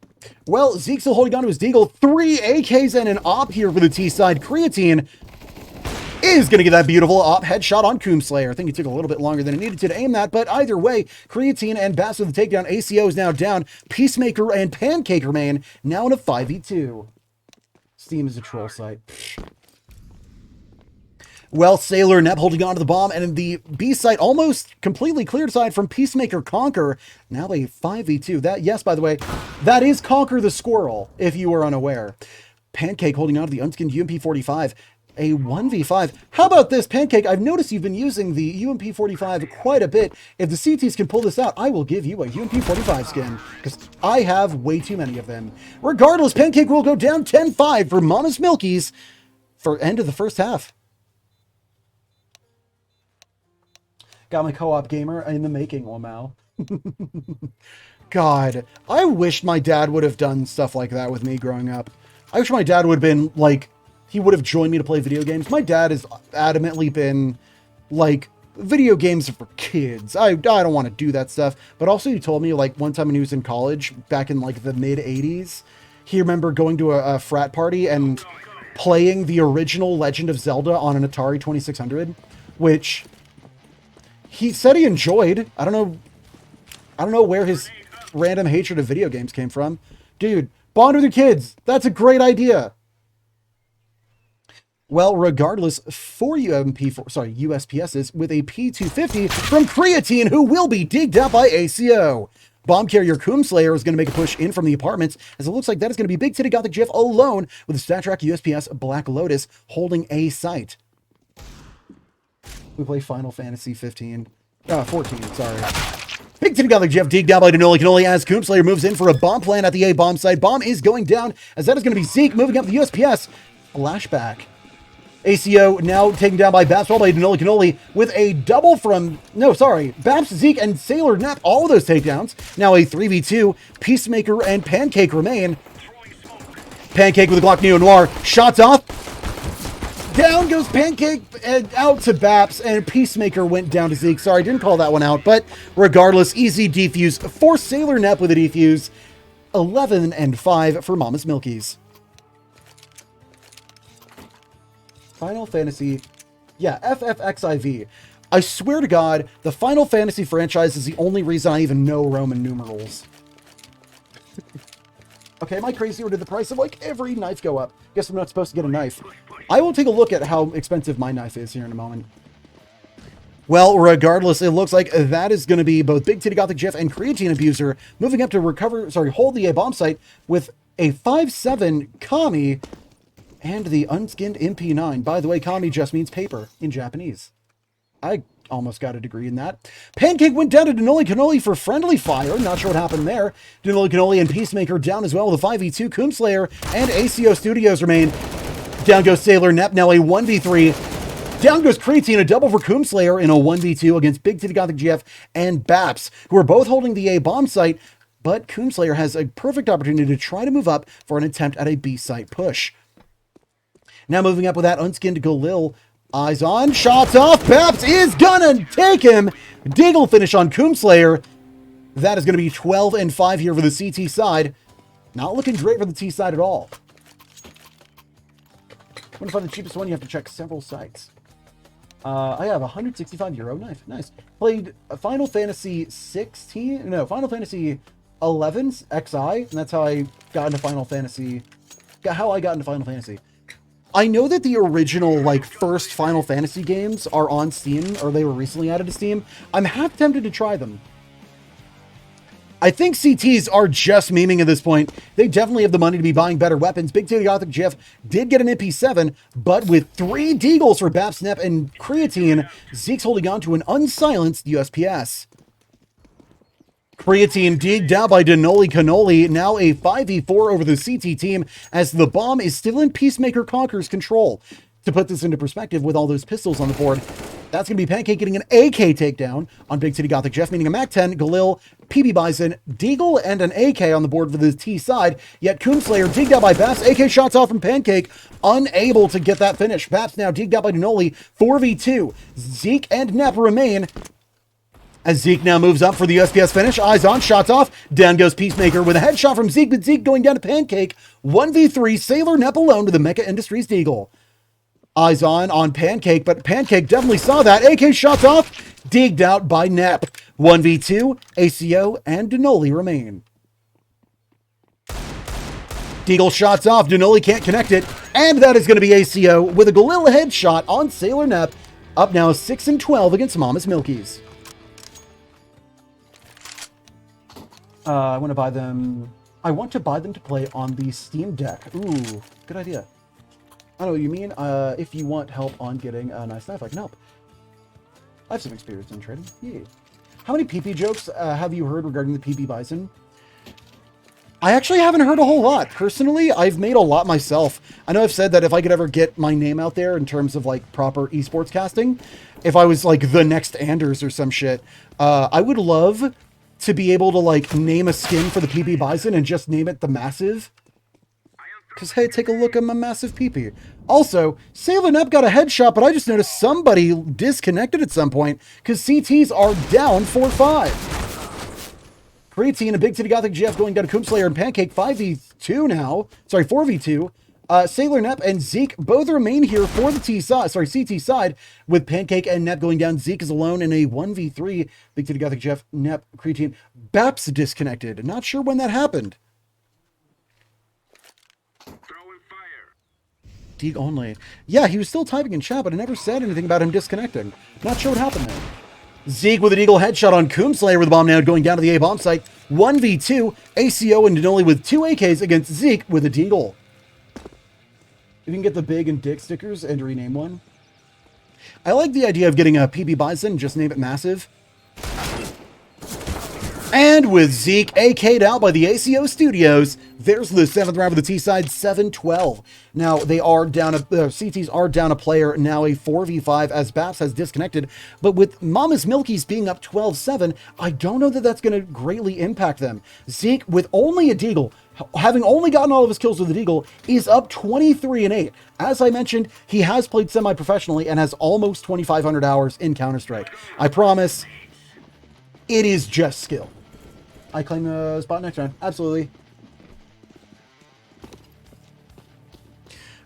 Well, Zeke's still holding on to his Deagle. 3 AKs and an op here for the T side. Creatine is going to get that beautiful op headshot on Coomslayer. I think he took a little bit longer than it needed to aim that, but either way, Creatine and Bass with the takedown. ACO is now down. Peacemaker and Pancake remain now in a 5v2. Steam is a troll site. Well, Sailor Nep holding on to the bomb, and the B site almost completely cleared aside from Peacemaker Conquer. Now a 5v2. That, yes, by the way, that is Conquer the Squirrel, if you were unaware. Pancake holding on to the unskinned UMP-45. A 1v5. How about this, Pancake? I've noticed you've been using the UMP-45 quite a bit. If the CTs can pull this out, I will give you a UMP-45 skin, because I have way too many of them. Regardless, Pancake will go down 10-5 for Mama's Milkies for end of the first half. Got my co-op gamer in the making, Lamau. God, I wish my dad would have done stuff like that with me growing up. I wish my dad would have been, like, he would have joined me to play video games. My dad has adamantly been, like, video games are for kids. I don't want to do that stuff. But also he told me, like, one time when he was in college, back in, like, the mid-'80s, he remembered going to a frat party and playing the original Legend of Zelda on an Atari 2600, which he said he enjoyed. I don't know where his random hatred of video games came from. Dude, bond with your kids. That's a great idea. Well, regardless, 4 USPSs with a P250 from Creatine, who will be digged out by ACO. Bomb carrier Coomslayer is going to make a push in from the apartments, as it looks like that is going to be Big Titty Gothic Jiff alone with the StatTrak USPS Black Lotus holding a site. We play Final Fantasy 14, sorry. Big Titty Gothic Jiff digged out by Denoli Cannoli as Coomslayer moves in for a bomb plan at the A bomb site. Bomb is going down, as that is going to be Zeke moving up the USPS. Flashback. ACO now taken down by Baps, by Denoli Cannoli with a double from, Baps, Zeke, and Sailor Nap, all of those takedowns. Now a 3v2, Peacemaker and Pancake remain. Pancake with a Glock Neo Noir, shots off. Down goes Pancake and out to Baps, and Peacemaker went down to Zeke. Sorry, didn't call that one out, but regardless, easy defuse for Sailor Nap with a defuse. 11-5 for Mama's Milkies. Final Fantasy, FFXIV. I swear to God, the Final Fantasy franchise is the only reason I even know Roman numerals. Okay, am I crazy, or did the price of, like, every knife go up? Guess I'm not supposed to get a knife. I will take a look at how expensive my knife is here in a moment. Well, regardless, it looks like that is going to be both Big Titty Gothic Jiff and Creatine Abuser moving up to hold the A bomb site with a 5-7 Kami and the unskinned MP9. By the way, Kami just means paper in Japanese. I almost got a degree in that. Pancake went down to Denoli Cannoli for friendly fire. Not sure what happened there. Denoli Cannoli and Peacemaker down as well with a 5v2. Coomslayer and ACO Studios remain. Down goes Sailor Nep, now a 1v3. Down goes Creatine, a double for Coomslayer in a 1v2 against Big Titty Gothic GF and Baps, who are both holding the A bomb site, but Coomslayer has a perfect opportunity to try to move up for an attempt at a B site push. Now moving up with that unskinned Galil. Eyes on, shots off. Baps is gonna take him. Deagle finish on Coomslayer. That is going to be 12-5 here for the CT side. Not looking great for the T side at all. When to find the cheapest one, you have to check several sites. I have a €165 knife. Nice. Played Final Fantasy 16. No, Final Fantasy 11 XI, and that's how I got into Final Fantasy. I know that the original, like, first Final Fantasy games are on Steam, or they were recently added to Steam. I'm half tempted to try them. I think CTs are just memeing at this point. They definitely have the money to be buying better weapons. Big Titty Gothic Jiff did get an MP7, but with 3 Deagles for Bap, Snap, and Creatine, Zeke's holding on to an unsilenced USPS. Creatine digged out by Denoli Cannoli, now a 5v4 over the CT team, as the bomb is still in Peacemaker Conquer's control. To put this into perspective, with all those pistols on the board, that's going to be Pancake getting an AK takedown on Big Titty Gothic Jeff, meaning a MAC-10, Galil, PB Bison, Deagle, and an AK on the board for the T side. Yet Coomslayer digged out by Baps, AK shots off from Pancake, unable to get that finish. Baps now digged out by Denoli, 4v2. Zeke and Nep remain. As Zeke now moves up for the USPS finish, eyes on, shots off. Down goes Peacemaker with a headshot from Zeke, but Zeke going down to Pancake. 1v3, Sailor Nep alone to the Mecha Industries Deagle. Eyes on Pancake, but Pancake definitely saw that. AK shots off, digged out by Nep. 1v2, ACO and Denoli remain. Deagle shots off, Denoli can't connect it, And that is going to be ACO with a Galil headshot on Sailor Nep. Up now 6-12 against Mama's Milkies. I want to buy them. I want to buy them to play on the Steam Deck. Ooh, good idea. I know what you mean. If you want help on getting a nice knife, I can help. I have some experience in trading. Yeah. How many PP jokes have you heard regarding the PP Bison? I actually haven't heard a whole lot. Personally, I've made a lot myself. I know I've said that if I could ever get my name out there in terms of like proper esports casting, if I was like the next Anders or some shit, I would love to be able to like name a skin for the PP Bison and just name it the Massive. Because, hey, take a look at my massive PP. Also, Sailor Nep got a headshot, but I just noticed somebody disconnected at some point because CTs are down 4-5. Creatine and Big Titty Gothic GF going down to Coomslayer and Pancake 5v2 now. Sorry, 4v2. Sailor Nep and Zeke both remain here for the CT side, with Pancake and Nep going down. Zeke is alone in a 1v3. Big Titty Gothic GF, Nep, Creatine. Baps disconnected. Not sure when that happened. Deeg only. Yeah, he was still typing in chat, but I never said anything about him disconnecting. Not sure what happened there. Zeke with an Eagle headshot on Coomslayer with the bomb now going down to the A-bomb site. 1v2. ACO and Denoli with 2 AKs against Zeke with a Deagle. If you can get the big and dick stickers and rename one. I like the idea of getting a PB Bison, just name it Massive. And with Zeke AK'd out by the ACO Studios, there's the 7th round of the T-side, 7-12. Now, they are down, CTs are down a player, now a 4v5 as Baps has disconnected. But with Mama's Milkies being up 12-7, I don't know that that's going to greatly impact them. Zeke, with only a Deagle, having only gotten all of his kills with the Deagle, is up 23-8. As I mentioned, he has played semi-professionally and has almost 2,500 hours in Counter-Strike. I promise, it is just skill. I claim the spot next round. Absolutely.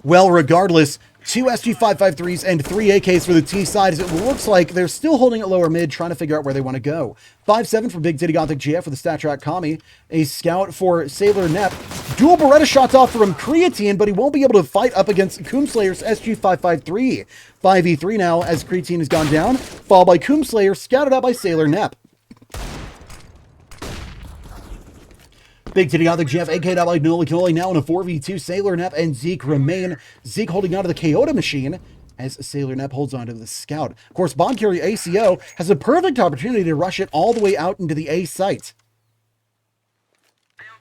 Well, regardless, 2 SG553s and 3 AKs for the T side, as it looks like they're still holding it lower mid, trying to figure out where they want to go. 5-7 for Big Titty Gothic GF for the Stat Track Kami. A scout for Sailor Nep. Dual Beretta shots off from Creatine, but he won't be able to fight up against Coomslayer's SG553. 5v3 now as Creatine has gone down, followed by Coomslayer, scouted out by Sailor Nep. Big Titty Gothic GF, AK'd out by Noli Cannoli, now in a 4v2. Sailor Nep and Zeke remain. Zeke holding on to the Kyoto machine as Sailor Nep holds on to the Scout. Of course, Bomb Carrier ACO has a perfect opportunity to rush it all the way out into the A site.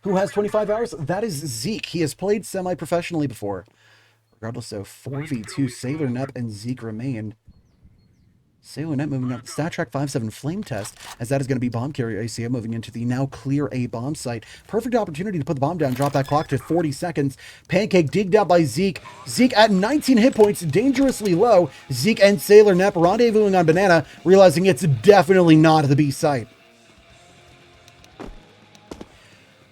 Who has 25 hours? That is Zeke. He has played semi-professionally before. Regardless, so 4v2, Sailor Nep and Zeke remain. Sailor Nep moving up the Stat Track 5-7 flame test, as that is going to be Bomb Carrier ACO moving into the now clear A bomb site. Perfect opportunity to put the bomb down, drop that clock to 40 seconds. Pancake digged out by Zeke. Zeke at 19 hit points, dangerously low. Zeke and Sailor Nep rendezvousing on Banana, realizing it's definitely not the B site.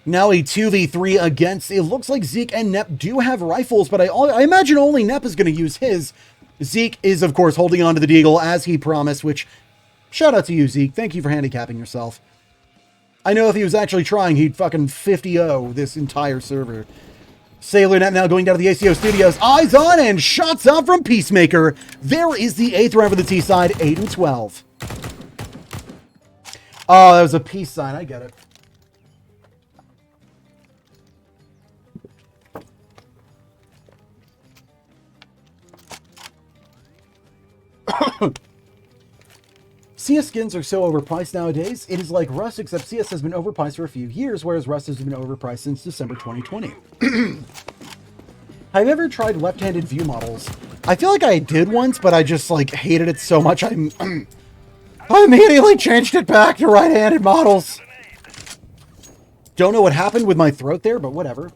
Now a 2v3 against, it looks like Zeke and Nep do have rifles, but I imagine only Nep is going to use his. Zeke is, of course, holding on to the Deagle as he promised, which, shout out to you, Zeke. Thank you for handicapping yourself. I know if he was actually trying, he'd fucking 50-0 this entire server. Sailor Net now going down to the ACO Studios. Eyes on and shots out from Peacemaker. There is the 8th round for the T side, 8-12. Oh, that was a peace sign. I get it. CS skins are so overpriced nowadays, it is like Rust, except CS has been overpriced for a few years, whereas Rust has been overpriced since December 2020. Have you ever tried left-handed view models? I feel like I did once, but I just like hated it so much I immediately changed it back to right-handed models. Don't know what happened with my throat there, but whatever.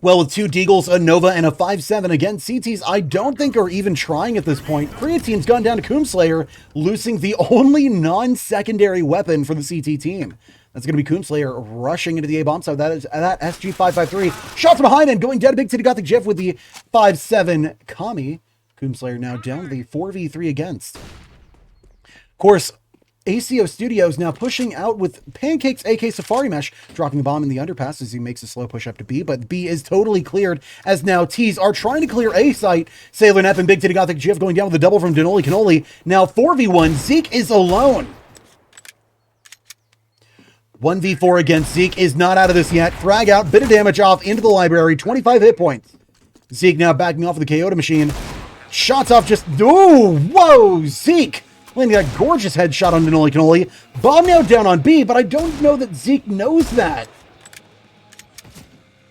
Well, with 2 Deagles, a Nova, and a 5-7 against CTs, I don't think are even trying at this point. Creatine's gone down to Coomslayer, losing the only non-secondary weapon for the CT team. That's going to be Coomslayer rushing into the A-bomb side. That is that SG553. Shot from behind and going down to Big Titty Gothic Jeff with the 5-7 Kami. Coomslayer now down to the 4v3 against. Of course, ACO Studios now pushing out with Pancake's AK Safari Mesh, dropping a bomb in the underpass as he makes a slow push up to B, but B is totally cleared as now T's are trying to clear A site. Sailor Neff and Big Titty Gothic GF going down with a double from Denoli Cannoli. Now 4v1, Zeke is alone. 1v4 against Zeke is not out of this yet. Frag out, bit of damage off into the library, 25 hit points. Zeke now backing off of the Kyoto machine. Shots off just, ooh, whoa, Zeke landing that gorgeous headshot on Denoli Cannoli. Bomb now down on B, but I don't know that Zeke knows that.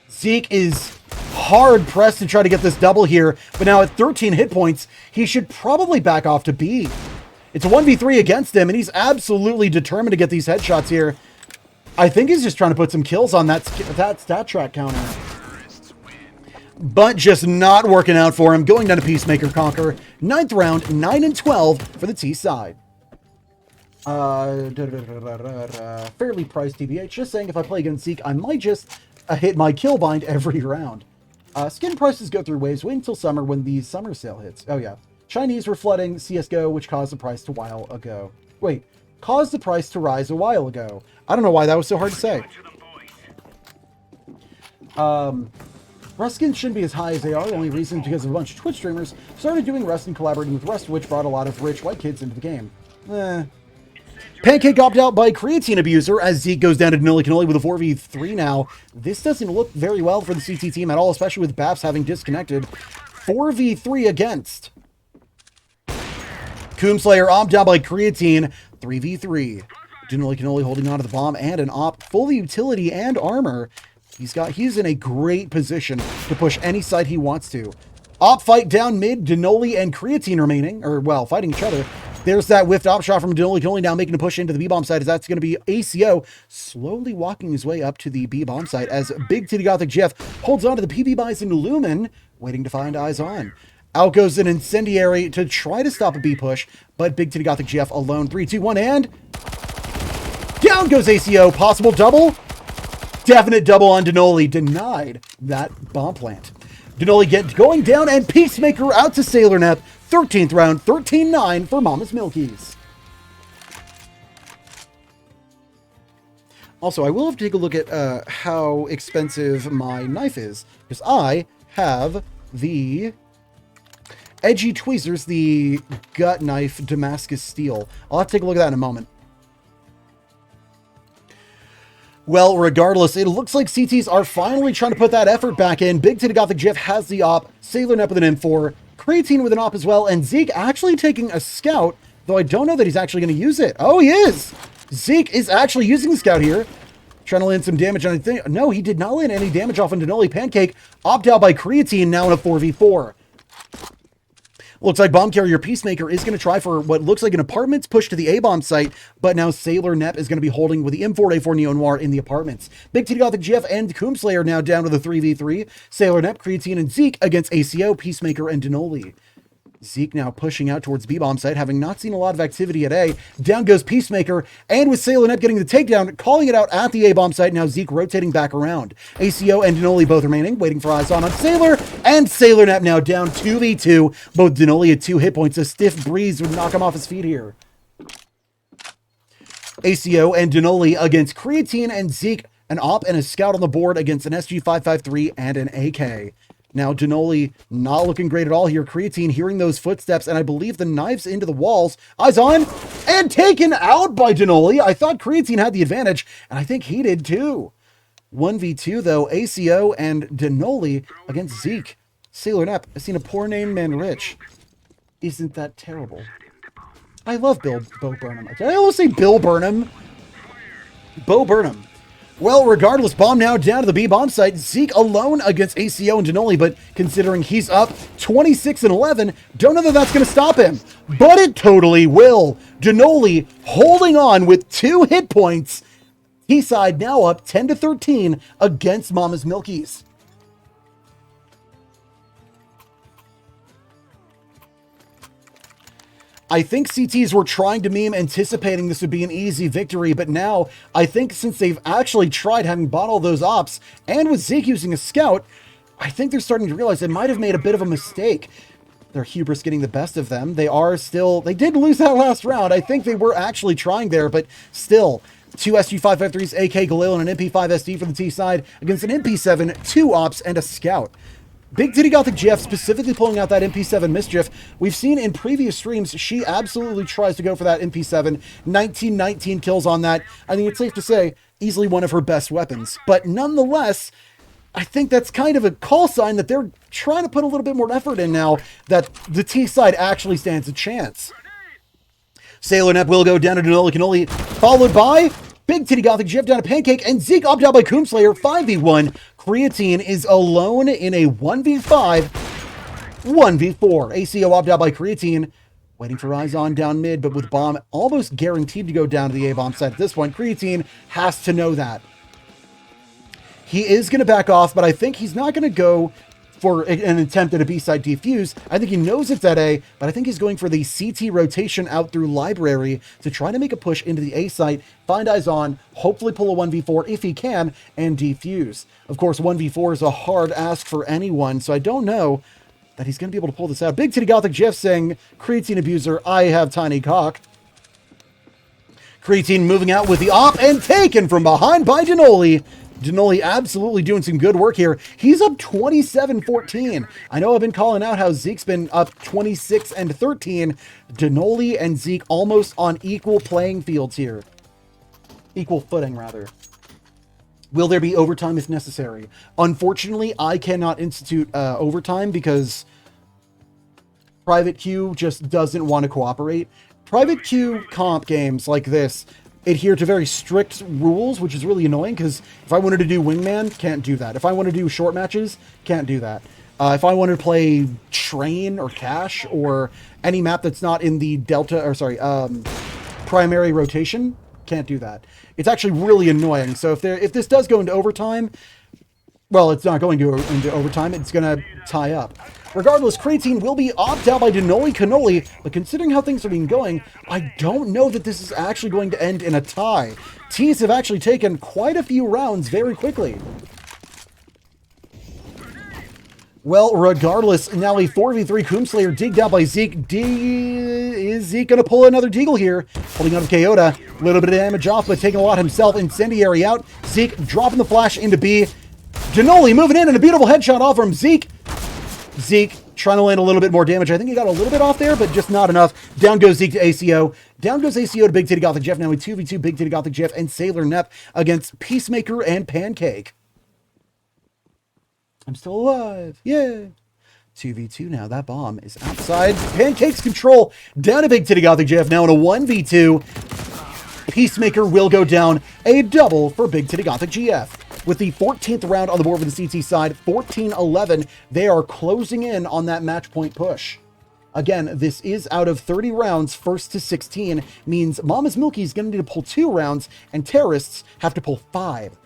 Zeke is hard pressed to try to get this double here, but now at 13 hit points, he should probably back off to B. It's a 1v3 against him, and he's absolutely determined to get these headshots here. I think he's just trying to put some kills on that stat track counter. But just not working out for him. Going down to Peacemaker Conquer. 9th round, 9 and 12 for the T side. Fairly priced TBH. Just saying if I play against Zeke, I might just hit my kill bind every round. Skin prices go through waves. Wait until summer when the summer sale hits. Oh yeah. Chinese were flooding CSGO, which caused the price to while ago. Wait. Caused the price to rise a while ago. I don't know why that was so hard to say. Rust skins shouldn't be as high as they are. The only reason is because of a bunch of Twitch streamers started doing Rust and collaborating with Rust, which brought a lot of rich white kids into the game. Pancake opted out by Creatine Abuser as Zeke goes down to Denoli Cannoli with a 4v3 now. This doesn't look very well for the CT team at all, especially with Baps having disconnected. 4v3 against. Coomslayer opted out by Creatine. 3v3. Denoli Cannoli holding on to the bomb and an op. Full utility and armor. He's in a great position to push any side he wants to. Op fight down mid, Denoli and Creatine remaining, or well, fighting each other. There's that whiffed op shot from Denoli Cannoli now making a push into the B-bomb side as that's going to be ACO slowly walking his way up to the B-bomb side as Big Titty Gothic Jeff holds on to the PB Bison Lumen, waiting to find eyes on. Out goes an Incendiary to try to stop a B push, but Big Titty Gothic Jeff alone. 3, 2, 1, and down goes ACO. Possible double? Definite double on Denoli. Denied that bomb plant. Denoli going down, and Peacemaker out to Sailor Neff. 13th round, 13-9 for Mama's Milkies. Also, I will have to take a look at how expensive my knife is, because I have the Edgy Tweezers, the gut knife Damascus steel. I'll have to take a look at that in a moment. Well, regardless, it looks like CTs are finally trying to put that effort back in. Big Titty Gothic Jeff has the op, Sailor Neff with an M4, Creatine with an op as well, and Zeke actually taking a scout, though I don't know that he's actually going to use it. Oh, he is! Zeke is actually using the scout here. Trying to land some damage on it. No, he did not land any damage off on Denoli. Pancake, opt out by Creatine, now in a 4v4. Looks like Bomb Carrier Peacemaker is going to try for what looks like an apartments push to the A-bomb site, but now Sailor Neff is going to be holding with the M4A4 Neo Noir in the apartments. Big Titty Gothic Jeff and Coomslayer now down to the 3v3. Sailor Neff, Creatine, and Zeke against ACO, Peacemaker, and Denoli. Zeke now pushing out towards B-bomb site, having not seen a lot of activity at A. Down goes Peacemaker, and with Sailor Neff getting the takedown, calling it out at the A-bomb site, now Zeke rotating back around. ACO and Denoli both remaining, waiting for eyes on Sailor, and Sailor Neff now down 2v2. Both Denoli at 2 hit points. A stiff breeze would knock him off his feet here. ACO and Denoli against Creatine and Zeke, an op and a scout on the board against an SG-553 and an AK. Now, Denoli not looking great at all here. Creatine hearing those footsteps, and I believe the knives into the walls. Eyes on, and taken out by Denoli. I thought Creatine had the advantage, and I think he did too. 1v2, though. ACO and Denoli against Zeke. Sailor Neff, I've seen a poor named man rich. Isn't that terrible? I love Bo Burnham. Did I almost say Bill Burnham? Bo Burnham. Well, regardless, bomb now down to the B-bomb site. Zeke alone against ACO and Denoli, but considering he's up 26-11, don't know that that's going to stop him. But it totally will. Denoli holding on with 2 hit points. T-side now up 10-13 against Mama's Milkies. I think CTs were trying to meme anticipating this would be an easy victory, but now I think since they've actually tried having bought all those ops and with Zeke using a scout, I think they're starting to realize they might have made a bit of a mistake. their hubris getting the best of them. They did lose that last round. I think they were actually trying there, but still, 2 SG-553s, AK Galil, and an MP5 SD for the T side against an MP7, 2 Ops, and a Scout. Big Titty Gothic GF specifically pulling out that MP7 Mischief. We've seen in previous streams, she absolutely tries to go for that MP7. 19 kills on that. I think it's safe to say, easily one of her best weapons. But nonetheless, I think that's kind of a call sign that they're trying to put a little bit more effort in now that the T side actually stands a chance. Sailor Nep will go down to Denoli Cannoli, followed by Big Titty Gothic GF down to Pancake, and Zeke opted out by Coomslayer, 5v1. Creatine is alone in a 1v5, 1v4. ACO opted out by Creatine, waiting for Izon down mid, but with Bomb almost guaranteed to go down to the A-Bomb side at this point. Creatine has to know that. He is going to back off, but I think he's not going to go for an attempt at a B-side defuse. I think he knows it's at A, but I think he's going for the CT rotation out through Library to try to make a push into the A site, find Izon, hopefully pull a 1v4 if he can, and defuse. Of course, 1v4 is a hard ask for anyone, so I don't know that he's going to be able to pull this out. Big Titty Gothic Jeff saying, Creatine Abuser, I have tiny cock. Creatine moving out with the op and taken from behind by Denoli. Denoli absolutely doing some good work here. He's up 27-14. I know I've been calling out how Zeke's been up 26-13. Denoli and Zeke almost on equal playing fields here. Equal footing, rather. Will there be overtime if necessary? Unfortunately, I cannot institute overtime because Private Q just doesn't want to cooperate. Private Q comp games like this adhere to very strict rules, which is really annoying because if I wanted to do Wingman, can't do that. If I want to do short matches, can't do that. If I wanted to play Train or Cache or any map that's not in the primary rotation, can't do that. It's actually really annoying. So if this does go into overtime, well, it's not going to into overtime. It's going to tie up. Regardless, Creatine will be opted out by Denoli Cannoli, but considering how things have been going, I don't know that this is actually going to end in a tie. Tees have actually taken quite a few rounds very quickly. Well, regardless, now a 4v3 Coomslayer digged out by Zeke. Is Zeke going to pull another deagle here? Pulling out of Kayota. A little bit of damage off, but taking a lot himself. Incendiary out. Zeke dropping the flash into B. Denoli moving in and a beautiful headshot off from Zeke. Zeke trying to land a little bit more damage. I think he got a little bit off there, but just not enough. Down goes Zeke to ACO. Down goes ACO to Big Titty Gothic Jeff. Now a 2v2 Big Titty Gothic Jeff and Sailor Nep against Peacemaker and Pancake. I'm still alive. Yeah. 2v2 now. That bomb is outside. Pancake's control. Down to Big Titty Gothic Jeff. Now in a 1v2. Peacemaker will go down. A double for Big Titty Gothic GF. With the 14th round on the board for the CT side, 14-11, they are closing in on that match point push. Again, this is out of 30 rounds, first to 16, means Mama's Milky is going to need to pull 2 rounds, and Terrorists have to pull 5.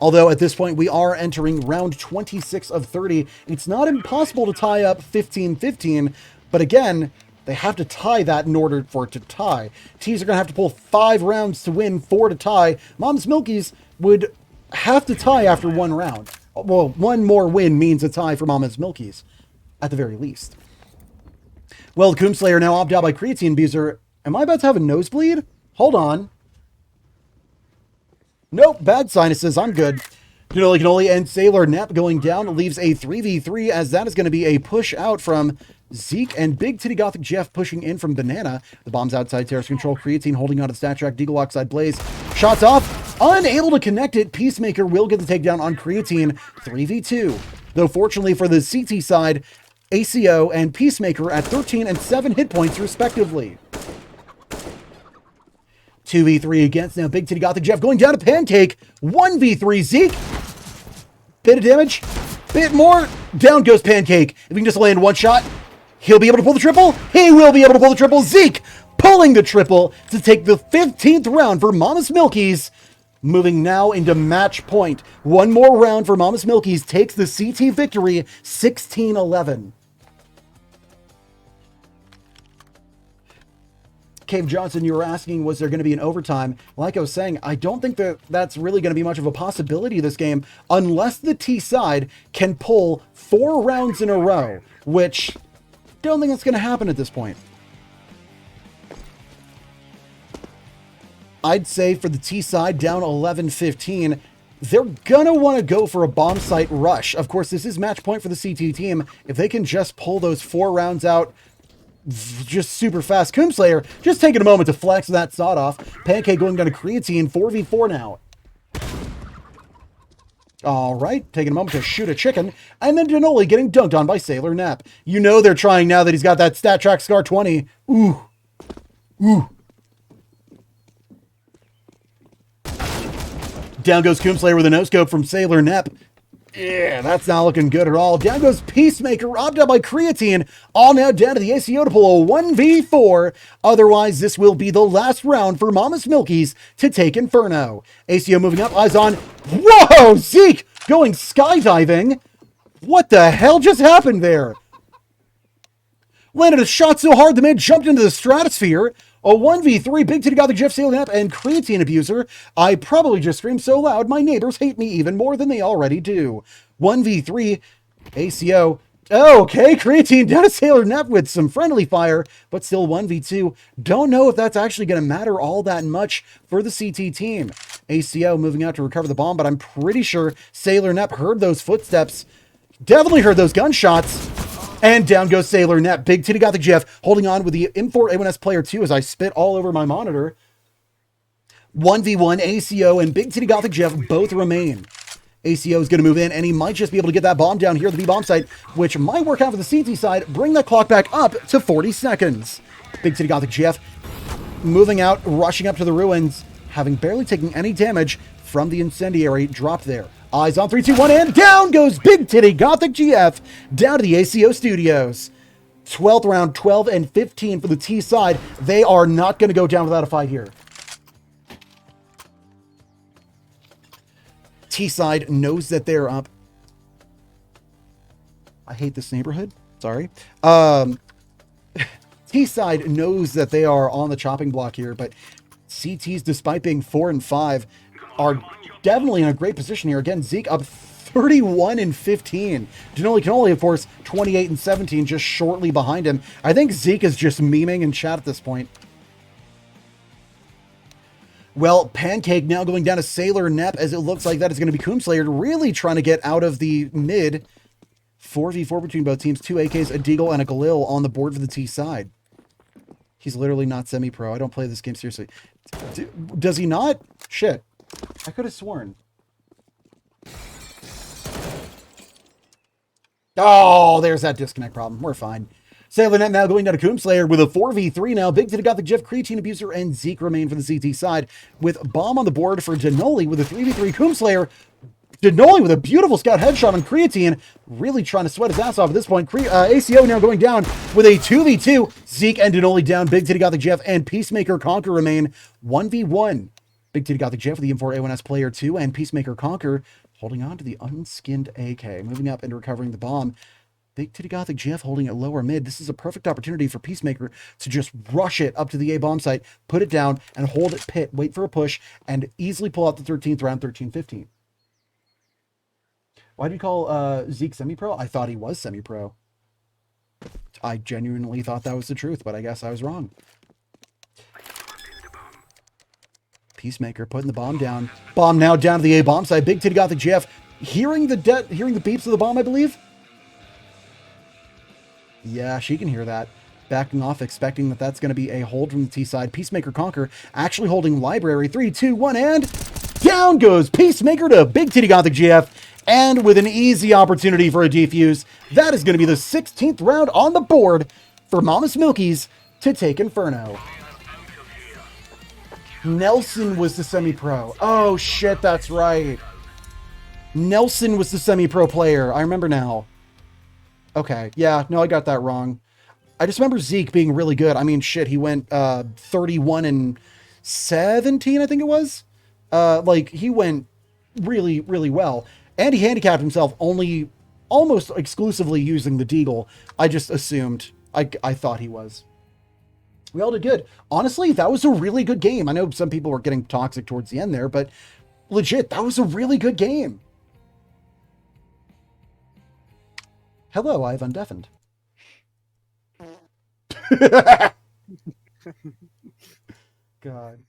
Although at this point we are entering round 26 of 30, it's not impossible to tie up 15-15, but again, they have to tie that in order for it to tie. Tees are going to have to pull 5 rounds to win, 4 to tie. Mom's Milkies would have to tie after 1 round. Well, 1 more win means a tie for Mama's Milkies, at the very least. Well, Coomslayer now opted out by Creatine Abuser. Am I about to have a nosebleed? Hold on. Nope, bad sinuses. I'm good. Denoli Cannoli and Sailor Nep going down leaves a 3v3 as that is going to be a push out from Zeke and Big Titty Gothic Jeff pushing in from Banana. The bomb's outside Terrace Control. Creatine holding on to the stat track. Deagle Oxide Blaze. Shots off. Unable to connect it. Peacemaker will get the takedown on Creatine. 3v2. Though fortunately for the CT side, ACO and Peacemaker at 13 and 7 hit points respectively. 2v3 against now Big Titty Gothic Jeff going down to Pancake. 1v3 Zeke. Bit of damage. Bit more. Down goes Pancake. If we can just land 1 shot, he'll be able to pull the triple. He will be able to pull the triple. Zeke pulling the triple to take the 15th round for Mama's Milkies. Moving now into match point. 1 more round for Mama's Milkies takes the CT victory 16-11. Cave Johnson, you were asking, was there going to be an overtime? Like I was saying, I don't think that that's really going to be much of a possibility this game unless the T side can pull 4 rounds in a row, which don't think that's going to happen at this point. I'd say for the T side, down 11-15, they're going to want to go for a bomb site rush. Of course, this is match point for the CT team. If they can just pull those 4 rounds out just super fast. Coomslayer just taking a moment to flex that sawed off. Pancake going down to Creatine, 4v4 now. All right, taking a moment to shoot a chicken, and then Denoli getting dunked on by Sailor Nap. You know they're trying now that he's got that stat track scar 20. Ooh. Ooh. Down goes Coomslayer with a no-scope from Sailor Nap. Yeah, that's not looking good at all. Down goes Peacemaker, robbed out by Creatine. All now down to the ACO to pull a 1v4. Otherwise, this will be the last round for Mama's Milkies to take Inferno. ACO moving up, eyes on. Whoa, Zeke going skydiving. What the hell just happened there? Landed a shot so hard the man jumped into the stratosphere. A 1v3, Big Titty Gothic Jeff Sailing Up and Creatine Abuser. I probably just screamed so loud my neighbors hate me even more than they already do. 1v3, ACO. Okay, Creatine down to Sailor Nap with some friendly fire, but still 1v2. Don't know if that's actually going to matter all that much for the CT team. ACO moving out to recover the bomb, but I'm pretty sure Sailor Nap heard those footsteps. Definitely heard those gunshots. And down goes Sailor Net. Big Titty Gothic Jeff holding on with the M4 A1S player 2 as I spit all over my monitor. 1v1 ACO and Big Titty Gothic Jeff both remain. ACO is going to move in, and he might just be able to get that bomb down here at the B-bomb site, which might work out for the CT side, bring that clock back up to 40 seconds. Big Titty Gothic Jeff moving out, rushing up to the ruins, having barely taken any damage from the incendiary drop there. Eyes on 3, 2, 1, and down goes Big Titty Gothic GF down to the ACO studios. 12th round, 12 and 15 for the T side. They are not going to go down without a fight here. T side knows that they're up. I hate this neighborhood. Sorry. T side knows that they are on the chopping block here, but CTs, despite being 4 and 5, are definitely in a great position here. Again, Zeke up 31 and 15. Denoli can only, of course, 28 and 17, just shortly behind him. I think Zeke is just memeing in chat at this point. Well, Pancake now going down to Sailor Nep, as it looks like that is going to be Coomslayer really trying to get out of the mid. 4v4 between both teams. 2 AKs, a Deagle, and a Galil on the board for the T side. He's literally not semi-pro. I don't play this game seriously. Does he not? Shit. I could have sworn. Oh, there's that disconnect problem. We're fine. Sailor Net now going down to Coomslayer with a 4v3 now. Big Titty Gothic Jeff, Creatine Abuser, and Zeke remain for the CT side. With Bomb on the board for Denoli with a 3v3 Coomslayer. Denoli with a beautiful scout headshot on Creatine. Really trying to sweat his ass off at this point. ACO now going down with a 2v2. Zeke and Denoli down. Big Titty Gothic Jeff and Peacemaker Conquer remain 1v1. Big Titty Gothic Jeff with the M4 A1S player 2 and Peacemaker Conquer holding on to the unskinned AK. Moving up and recovering the bomb. Big Titty Gothic Jeff holding it lower mid. This is a perfect opportunity for Peacemaker to just rush it up to the A-bomb site, put it down, and hold it pit, wait for a push, and easily pull out the 13th round, 13-15. Why do you call Zeke semi-pro? I thought he was semi-pro. I genuinely thought that was the truth, but I guess I was wrong. Peacemaker putting the bomb down. Bomb now down to the A-bomb side. Big Titty Gothic Jeff hearing the beeps of the bomb, I believe. Yeah, she can hear that. Backing off, expecting that that's going to be a hold from the T side. Peacemaker Conquer actually holding Library. 3, 2, 1, and down goes Peacemaker to Big Titty Gothic GF. And with an easy opportunity for a defuse, that is going to be the 16th round on the board for Mama's Milkies to take Inferno. Nelson was the semi-pro. Oh, shit, that's right. Nelson was the semi-pro player. I remember now. Okay, yeah, no, I got that wrong. I just remember Zeke being really good. I mean, shit, he went 31 and 17, I think it was. Like, he went really, really well. And he handicapped himself only almost exclusively using the Deagle. I just assumed. I thought he was. We all did good. Honestly, that was a really good game. I know some people were getting toxic towards the end there, but legit, that was a really good game. Hello, I've undeafened. God.